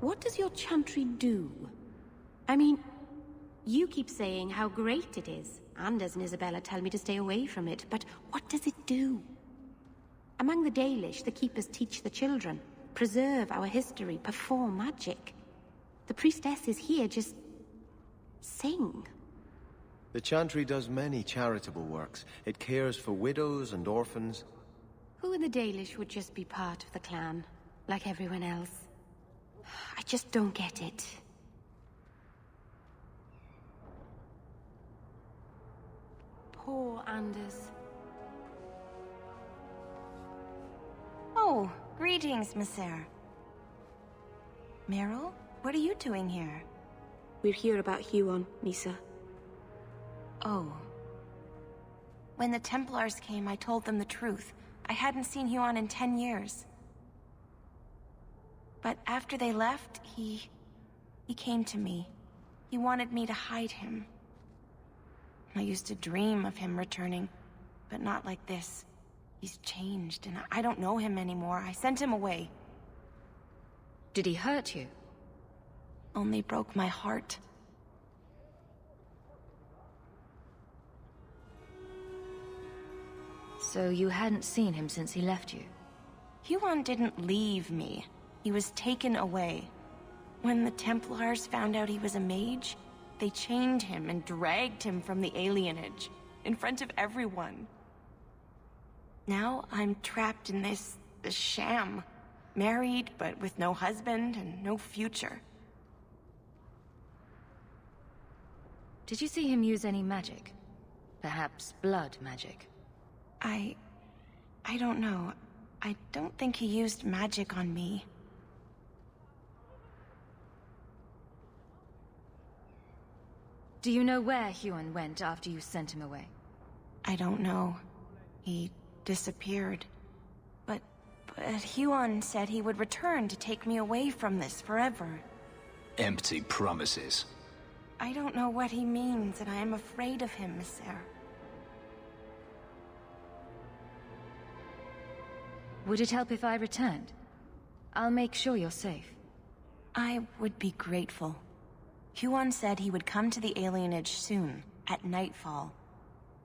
What does your chantry do? I mean, you keep saying how great it is. Anders and Isabella tell me to stay away from it, but what does it do? Among the Dalish, the Keepers teach the children, preserve our history, perform magic. The priestesses here just sing. The chantry does many charitable works. It cares for widows and orphans. Who in the Dalish would just be part of the clan, like everyone else? I just don't get it. Poor Anders. Oh, greetings, Messere. Meryl, what are you doing here? We're here about Huon, Nisa. Oh. When the Templars came, I told them the truth. I hadn't seen Huon in 10 years. But after they left, he came to me. He wanted me to hide him. I used to dream of him returning, but not like this. He's changed, and I don't know him anymore. I sent him away. Did he hurt you? Only broke my heart. So you hadn't seen him since he left you? Huon didn't leave me. He was taken away. When the Templars found out he was a mage, they chained him and dragged him from the alienage, in front of everyone. Now I'm trapped in this sham. Married, but with no husband and no future. Did you see him use any magic? Perhaps blood magic? I I don't know. I don't think he used magic on me. Do you know where Huon went after you sent him away? I don't know. He disappeared. But Huon said he would return to take me away from this forever. Empty promises. I don't know what he means, and I am afraid of him, Mister. Would it help if I returned? I'll make sure you're safe. I would be grateful. Huon said he would come to the alienage soon, at nightfall.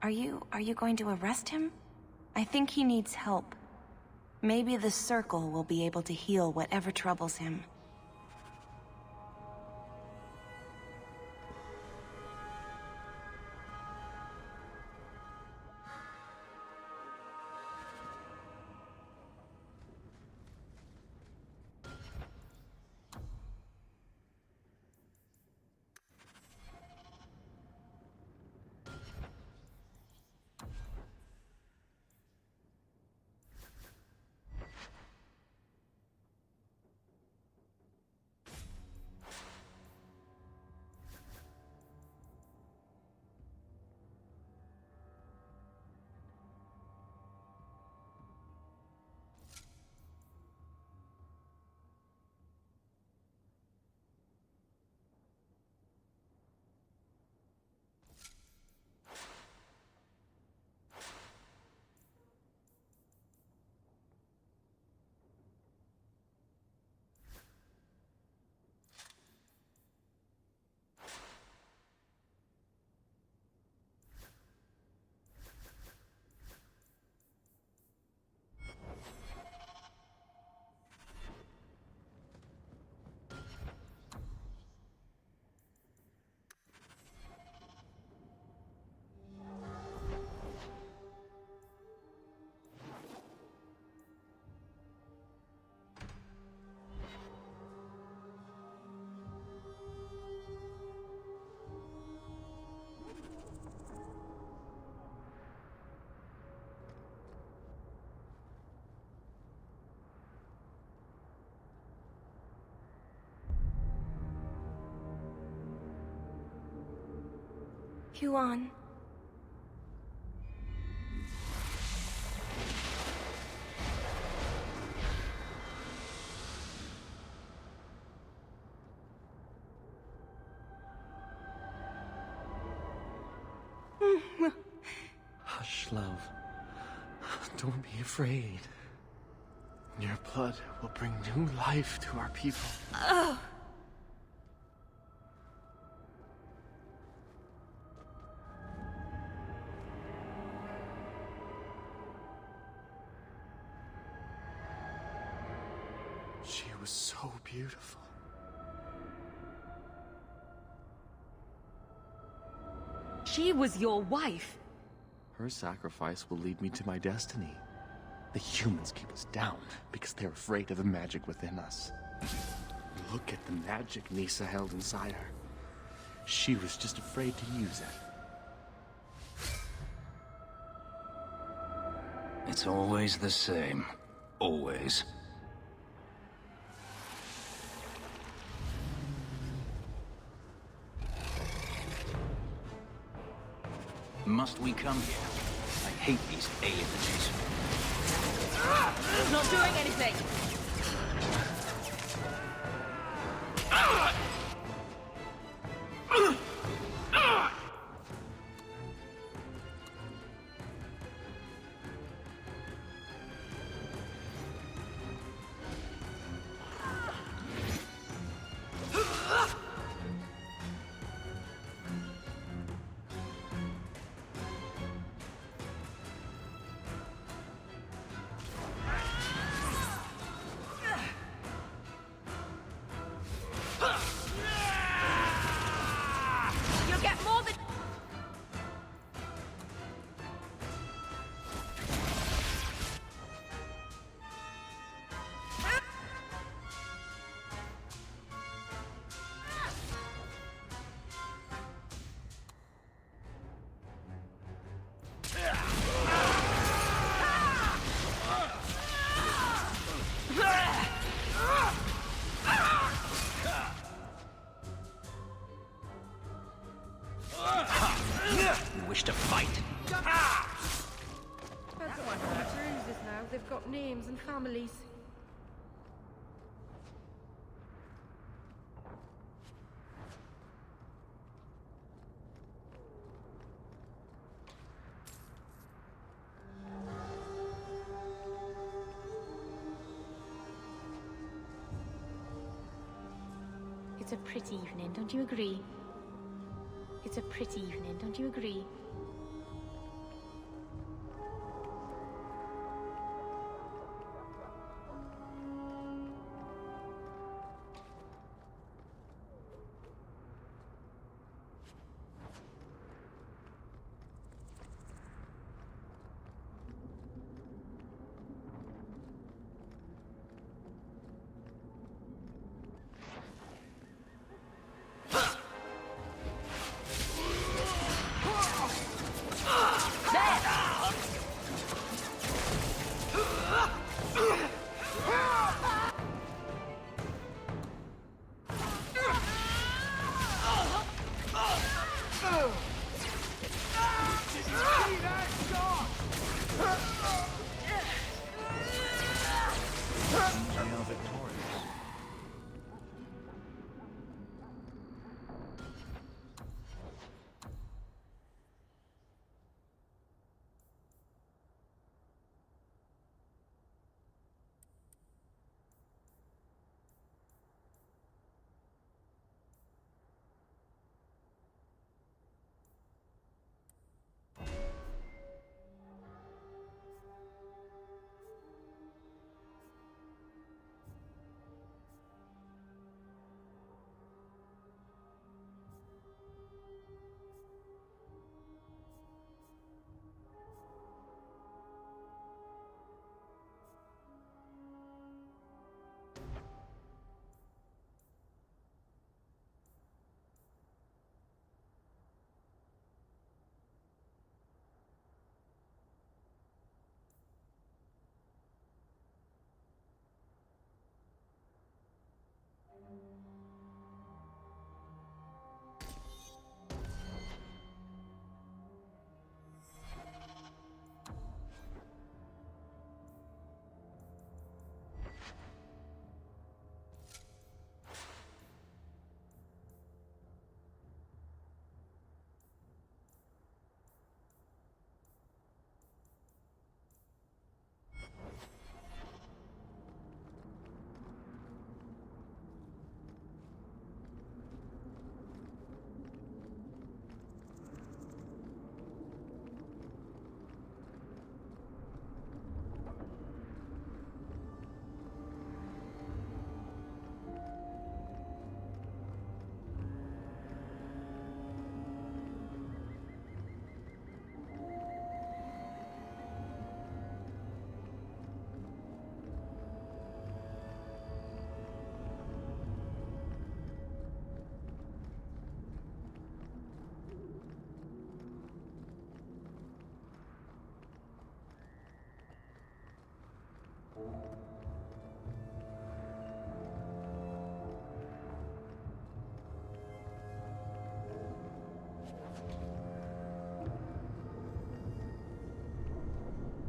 Are you going to arrest him? I think he needs help. Maybe the Circle will be able to heal whatever troubles him. Huon. Hush, love. Don't be afraid. Your blood will bring new life to our people. Ugh. She was so beautiful. She was your wife. Her sacrifice will lead me to my destiny. The humans keep us down because they're afraid of the magic within us. Look at the magic Nisa held inside her. She was just afraid to use it. It's always the same. Always. Must we come here? I hate these aliens. Not doing anything! wish to fight. That one hurt. Bruises now. They've got names and families. It's a pretty evening, don't you agree? It's a pretty evening, don't you agree?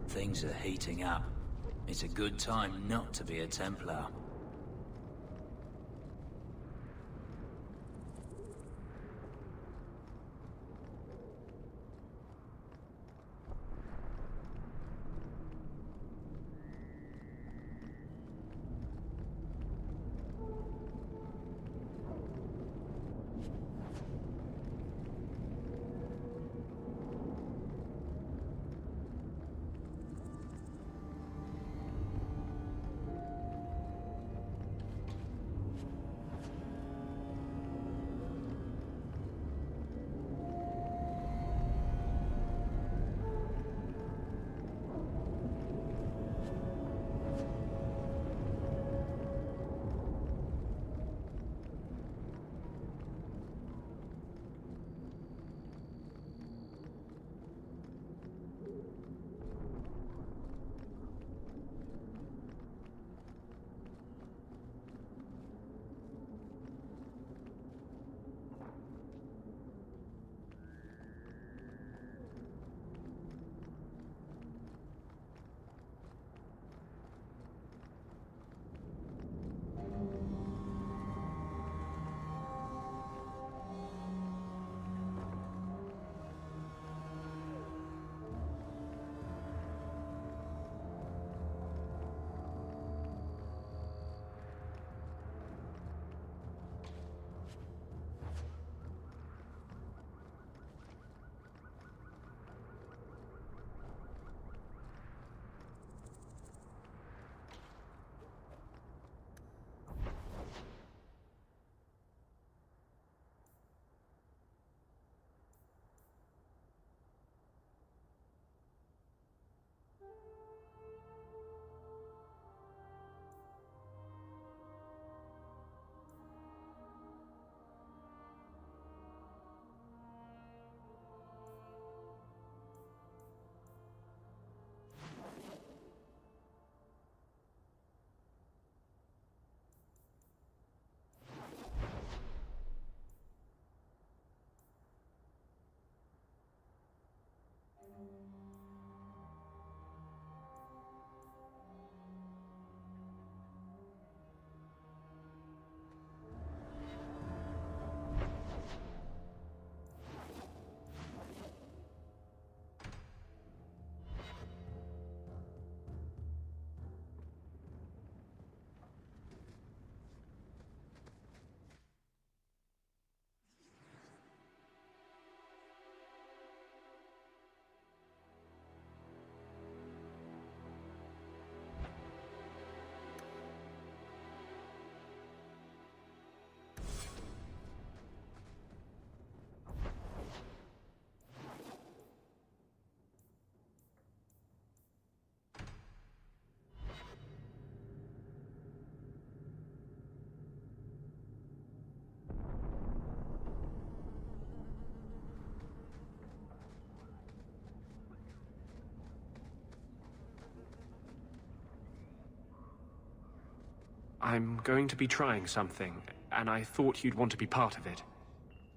Things are heating up. It's a good time not to be a Templar. I'm going to be trying something, and I thought you'd want to be part of it.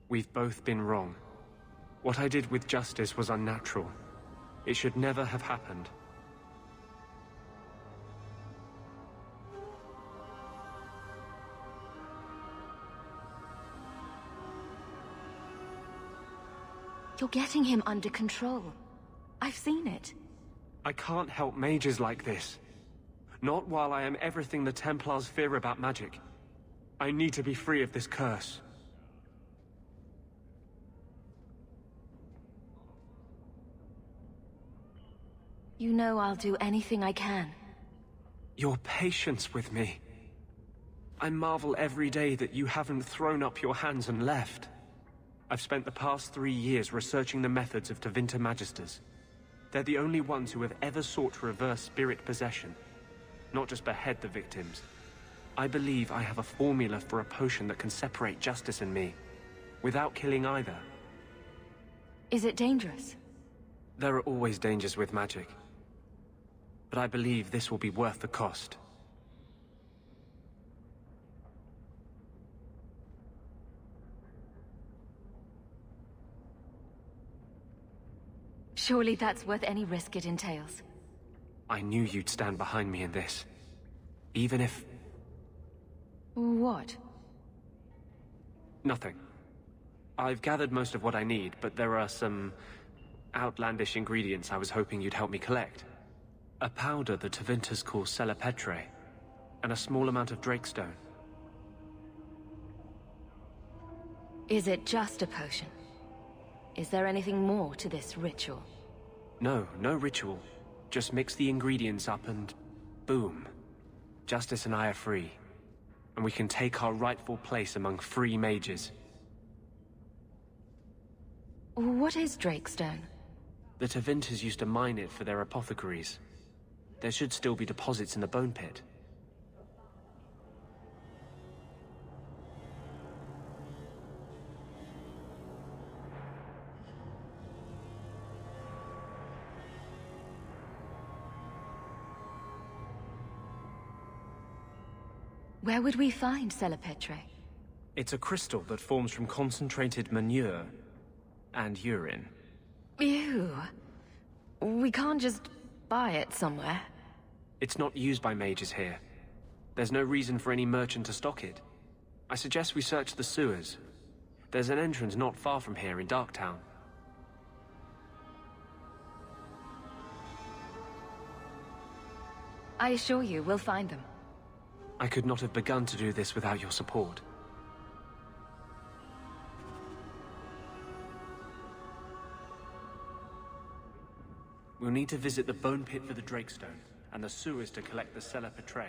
We've both been wrong. What I did with Justice was unnatural. It should never have happened. You're getting him under control. I've seen it. I can't help mages like this. Not while I am everything the Templars fear about magic. I need to be free of this curse. You know I'll do anything I can. Your patience with me. I marvel every day that you haven't thrown up your hands and left. I've spent the past 3 years researching the methods of Tevinter Magisters. They're the only ones who have ever sought to reverse spirit possession, not just behead the victims. I believe I have a formula for a potion that can separate Justice and me, without killing either. Is it dangerous? There are always dangers with magic. But I believe this will be worth the cost. Surely that's worth any risk it entails. I knew you'd stand behind me in this. Even if... What? Nothing. I've gathered most of what I need, but there are some outlandish ingredients I was hoping you'd help me collect. A powder the Tevinters call Celepetre, and a small amount of Drakestone. Is it just a potion? Is there anything more to this ritual? No ritual. Just mix the ingredients up and... boom. Justice and I are free. And we can take our rightful place among free mages. What is Drakestone? The Tevinters used to mine it for their apothecaries. There should still be deposits in the bone pit. Where would we find Celepetre? It's a crystal that forms from concentrated manure and urine. Ew. We can't just buy it somewhere. It's not used by mages here. There's no reason for any merchant to stock it. I suggest we search the sewers. There's an entrance not far from here in Darktown. I assure you, we'll find them. I could not have begun to do this without your support. We'll need to visit the bone pit for the Drakestone, and the sewers to collect the Celepetre.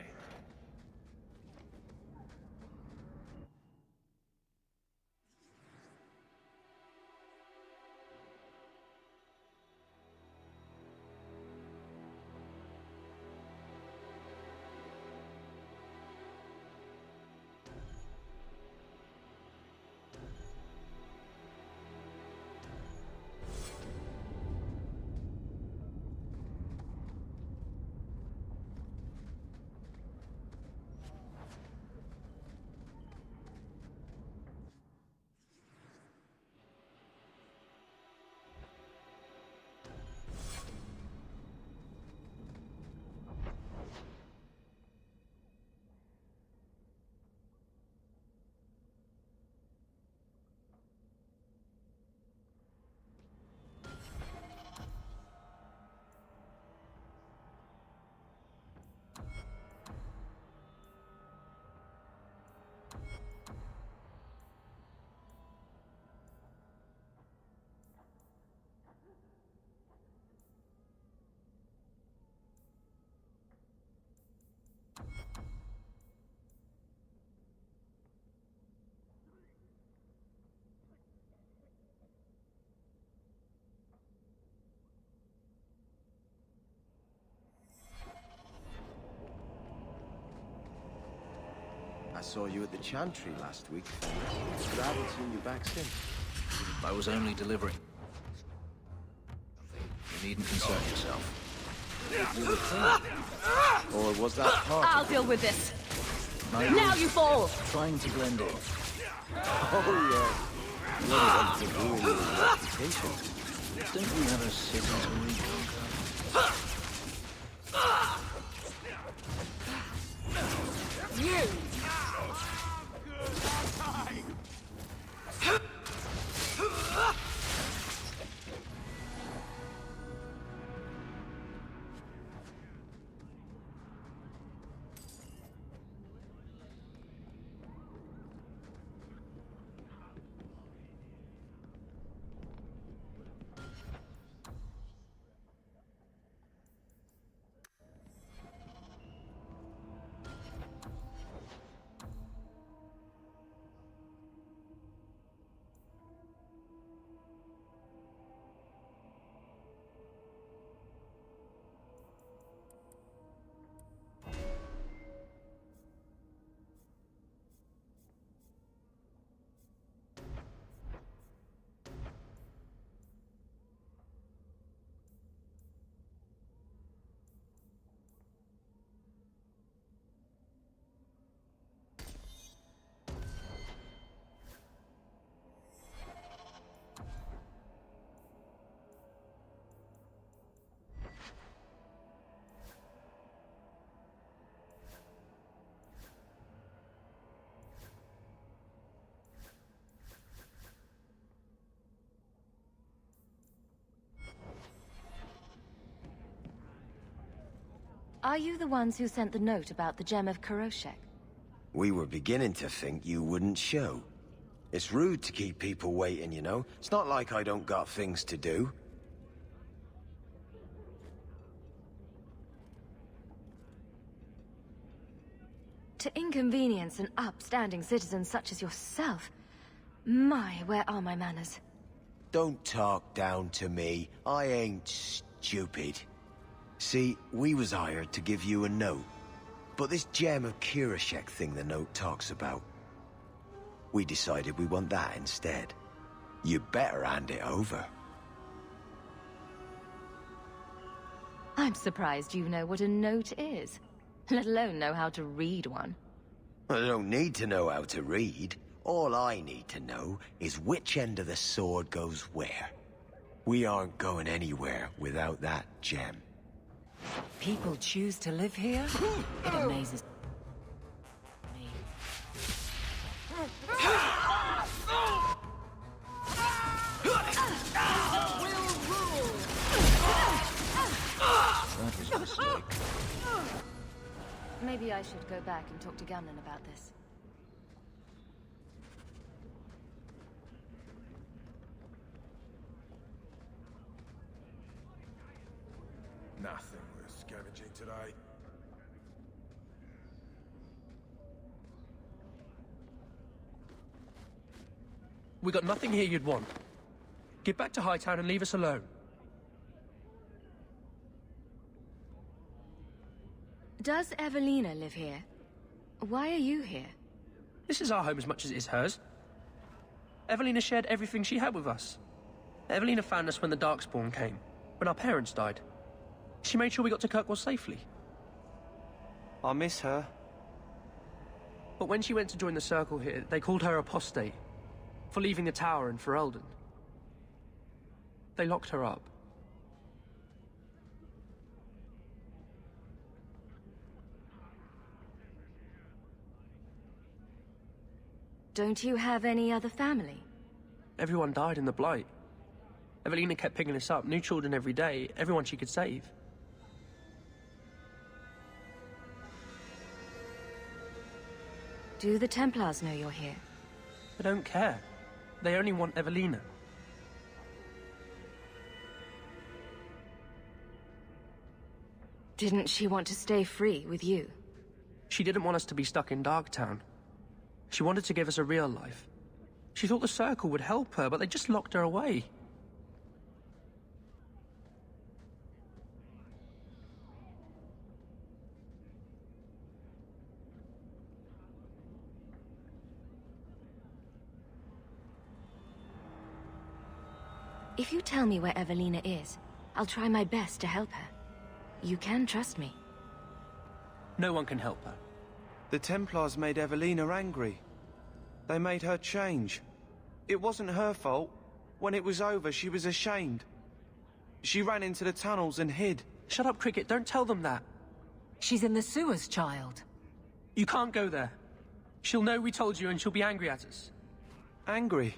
I saw you at the Chantry last week, but I haven't seen you back since. I was only delivering. You needn't concern yourself. You returned. Or was that part I'll deal with this. Now you fall! Trying to blend in. Oh, yeah. You're the one for ruining your reputation. Don't we have a city to reconquer? You! Are you the ones who sent the note about the gem of Kuroshek? We were beginning to think you wouldn't show. It's rude to keep people waiting, you know? It's not like I don't got things to do. To inconvenience an upstanding citizen such as yourself. My, where are my manners? Don't talk down to me. I ain't stupid. See, we was hired to give you a note. But this gem of Kuroshek thing the note talks about, we decided we want that instead. You better hand it over. I'm surprised you know what a note is, let alone know how to read one. I don't need to know how to read. All I need to know is which end of the sword goes where. We aren't going anywhere without that gem. People choose to live here? It amazes me. That was a mistake. Maybe I should go back and talk to Gamlen about this. Nothing worth scavenging today. We got nothing here you'd want. Get back to Hightown and leave us alone. Does Evelina live here? Why are you here? This is our home as much as it is hers. Evelina shared everything she had with us. Evelina found us when the Darkspawn came, when our parents died. She made sure we got to Kirkwall safely. I'll miss her. But when she went to join the Circle here, they called her apostate for leaving the tower in Ferelden. They locked her up. Don't you have any other family? Everyone died in the Blight. Evelina kept picking us up, new children every day, everyone she could save. Do the Templars know you're here? They don't care. They only want Evelina. Didn't she want to stay free with you? She didn't want us to be stuck in Darktown. She wanted to give us a real life. She thought the Circle would help her, but they just locked her away. If you tell me where Evelina is, I'll try my best to help her. You can trust me. No one can help her. The Templars made Evelina angry. They made her change. It wasn't her fault. When it was over, she was ashamed. She ran into the tunnels and hid. Shut up, Cricket. Don't tell them that. She's in the sewers, child. You can't go there. She'll know we told you and she'll be angry at us. Angry?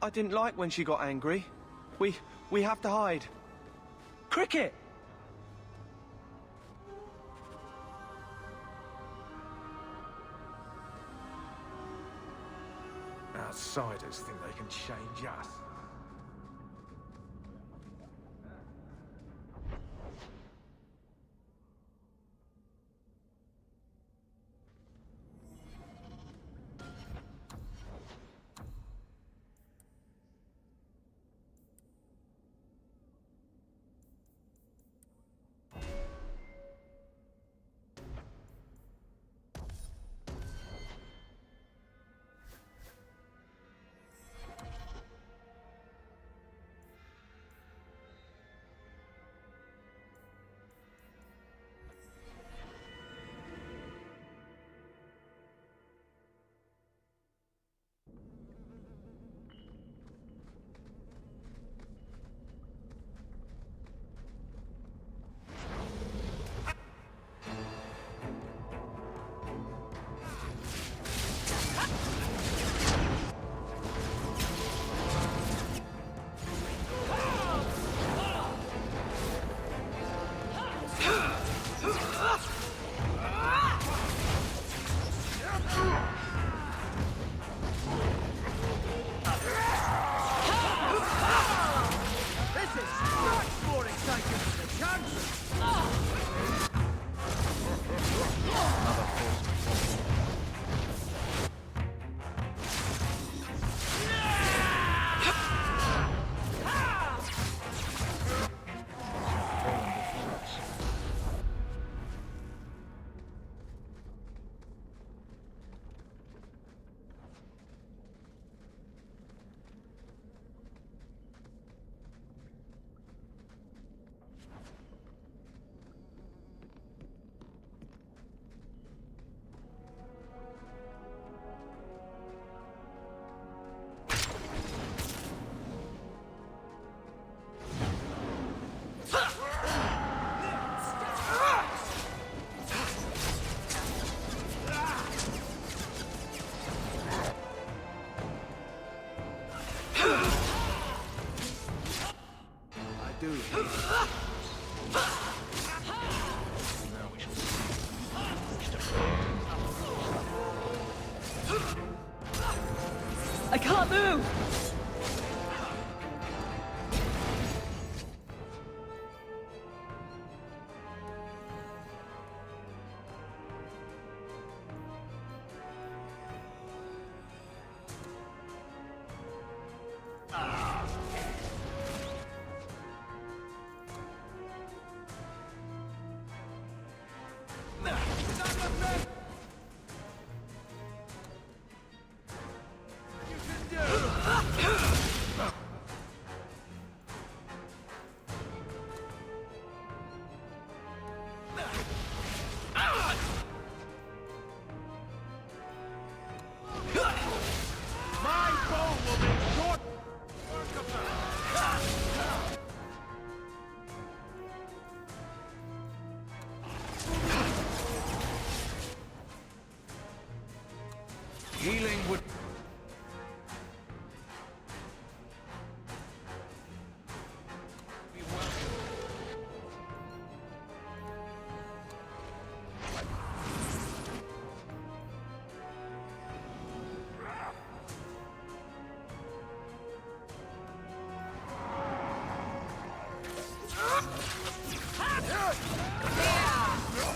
I didn't like when she got angry. We have to hide. Cricket! Outsiders think they can change us. I can't move! Healing would...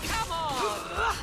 Come on!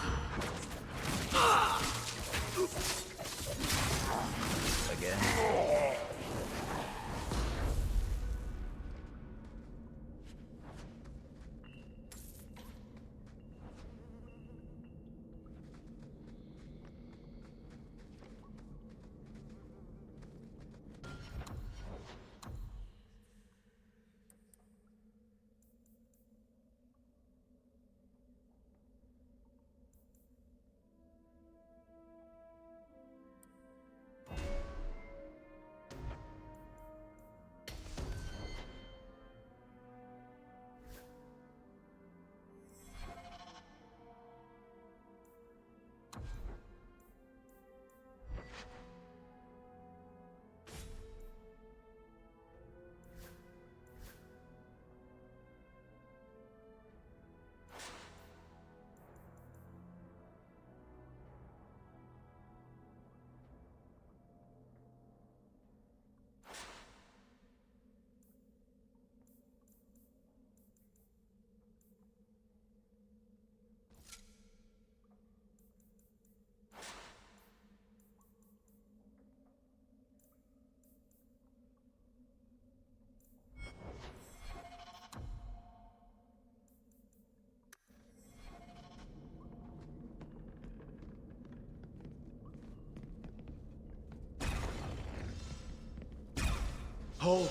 Hold.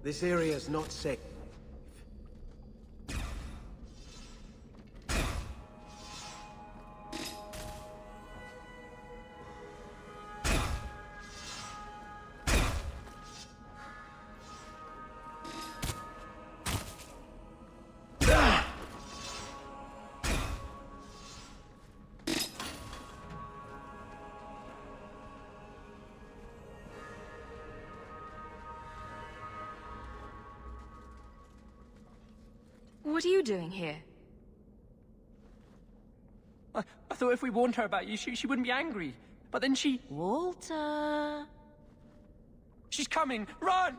This area is not safe. What are you doing here? I thought if we warned her about you, she wouldn't be angry. But then she... Walter... She's coming! Run!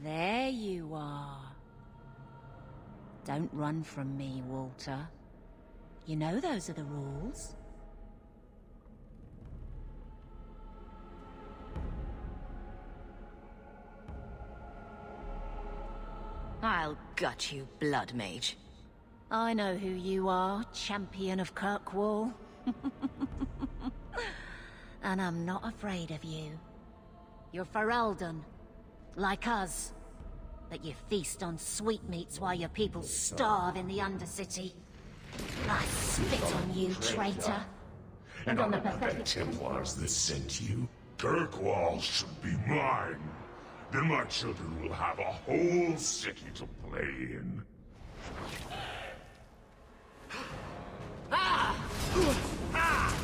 There you are. Don't run from me, Walter. You know those are the rules. I'll gut you, Blood Mage. I know who you are, champion of Kirkwall. And I'm not afraid of you. You're Ferelden, like us. But you feast on sweetmeats while your people starve in the Undercity. I spit on you, traitor. And on the pathetic Templars that sent you. Kirkwall should be mine. Then my children will have a whole city to play in. Ah! Ah!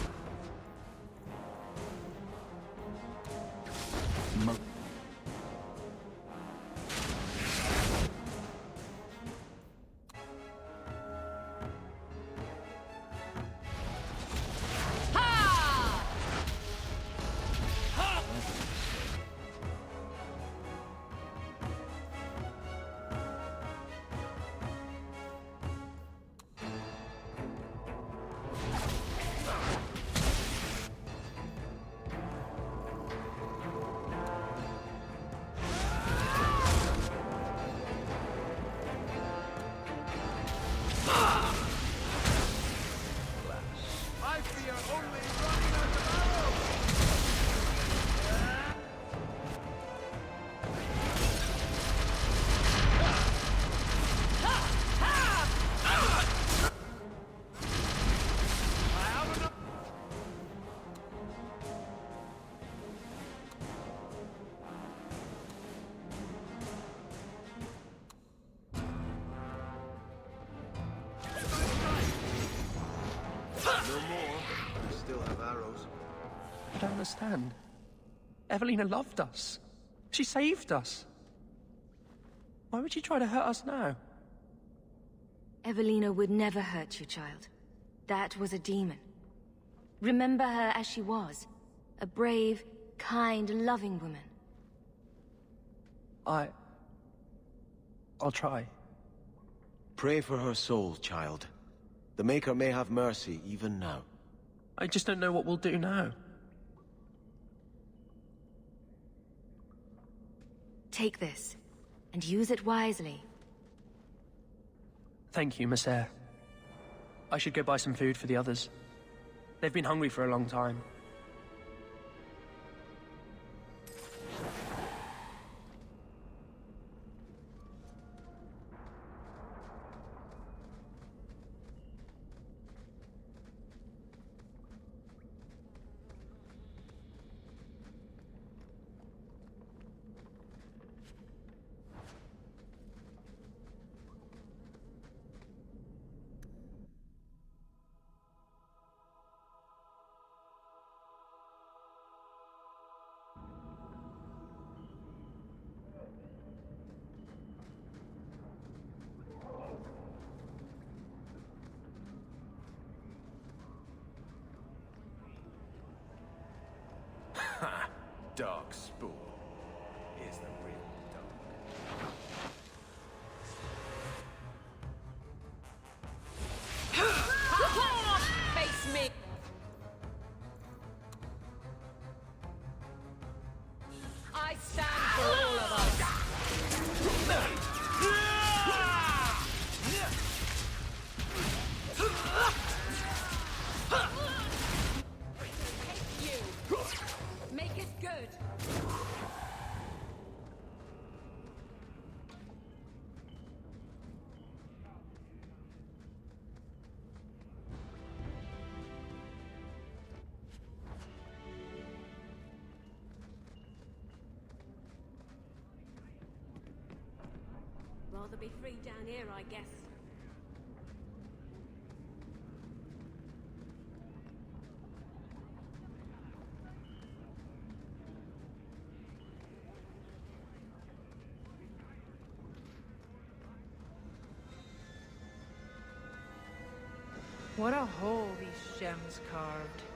No more. I still have arrows. I don't understand. Evelina loved us. She saved us. Why would she try to hurt us now? Evelina would never hurt you, child. That was a demon. Remember her as she was. A brave, kind, loving woman. I'll try. Pray for her soul, child. The Maker may have mercy even now. I just don't know what we'll do now. Take this, and use it wisely. Thank you, Miss Eyre. I should go buy some food for the others. They've been hungry for a long time. Dark Spawn. Here's the real dark. Face me! I stand for all of us! You! Make it good! Rather be free down here, I guess. What a hole these gems carved.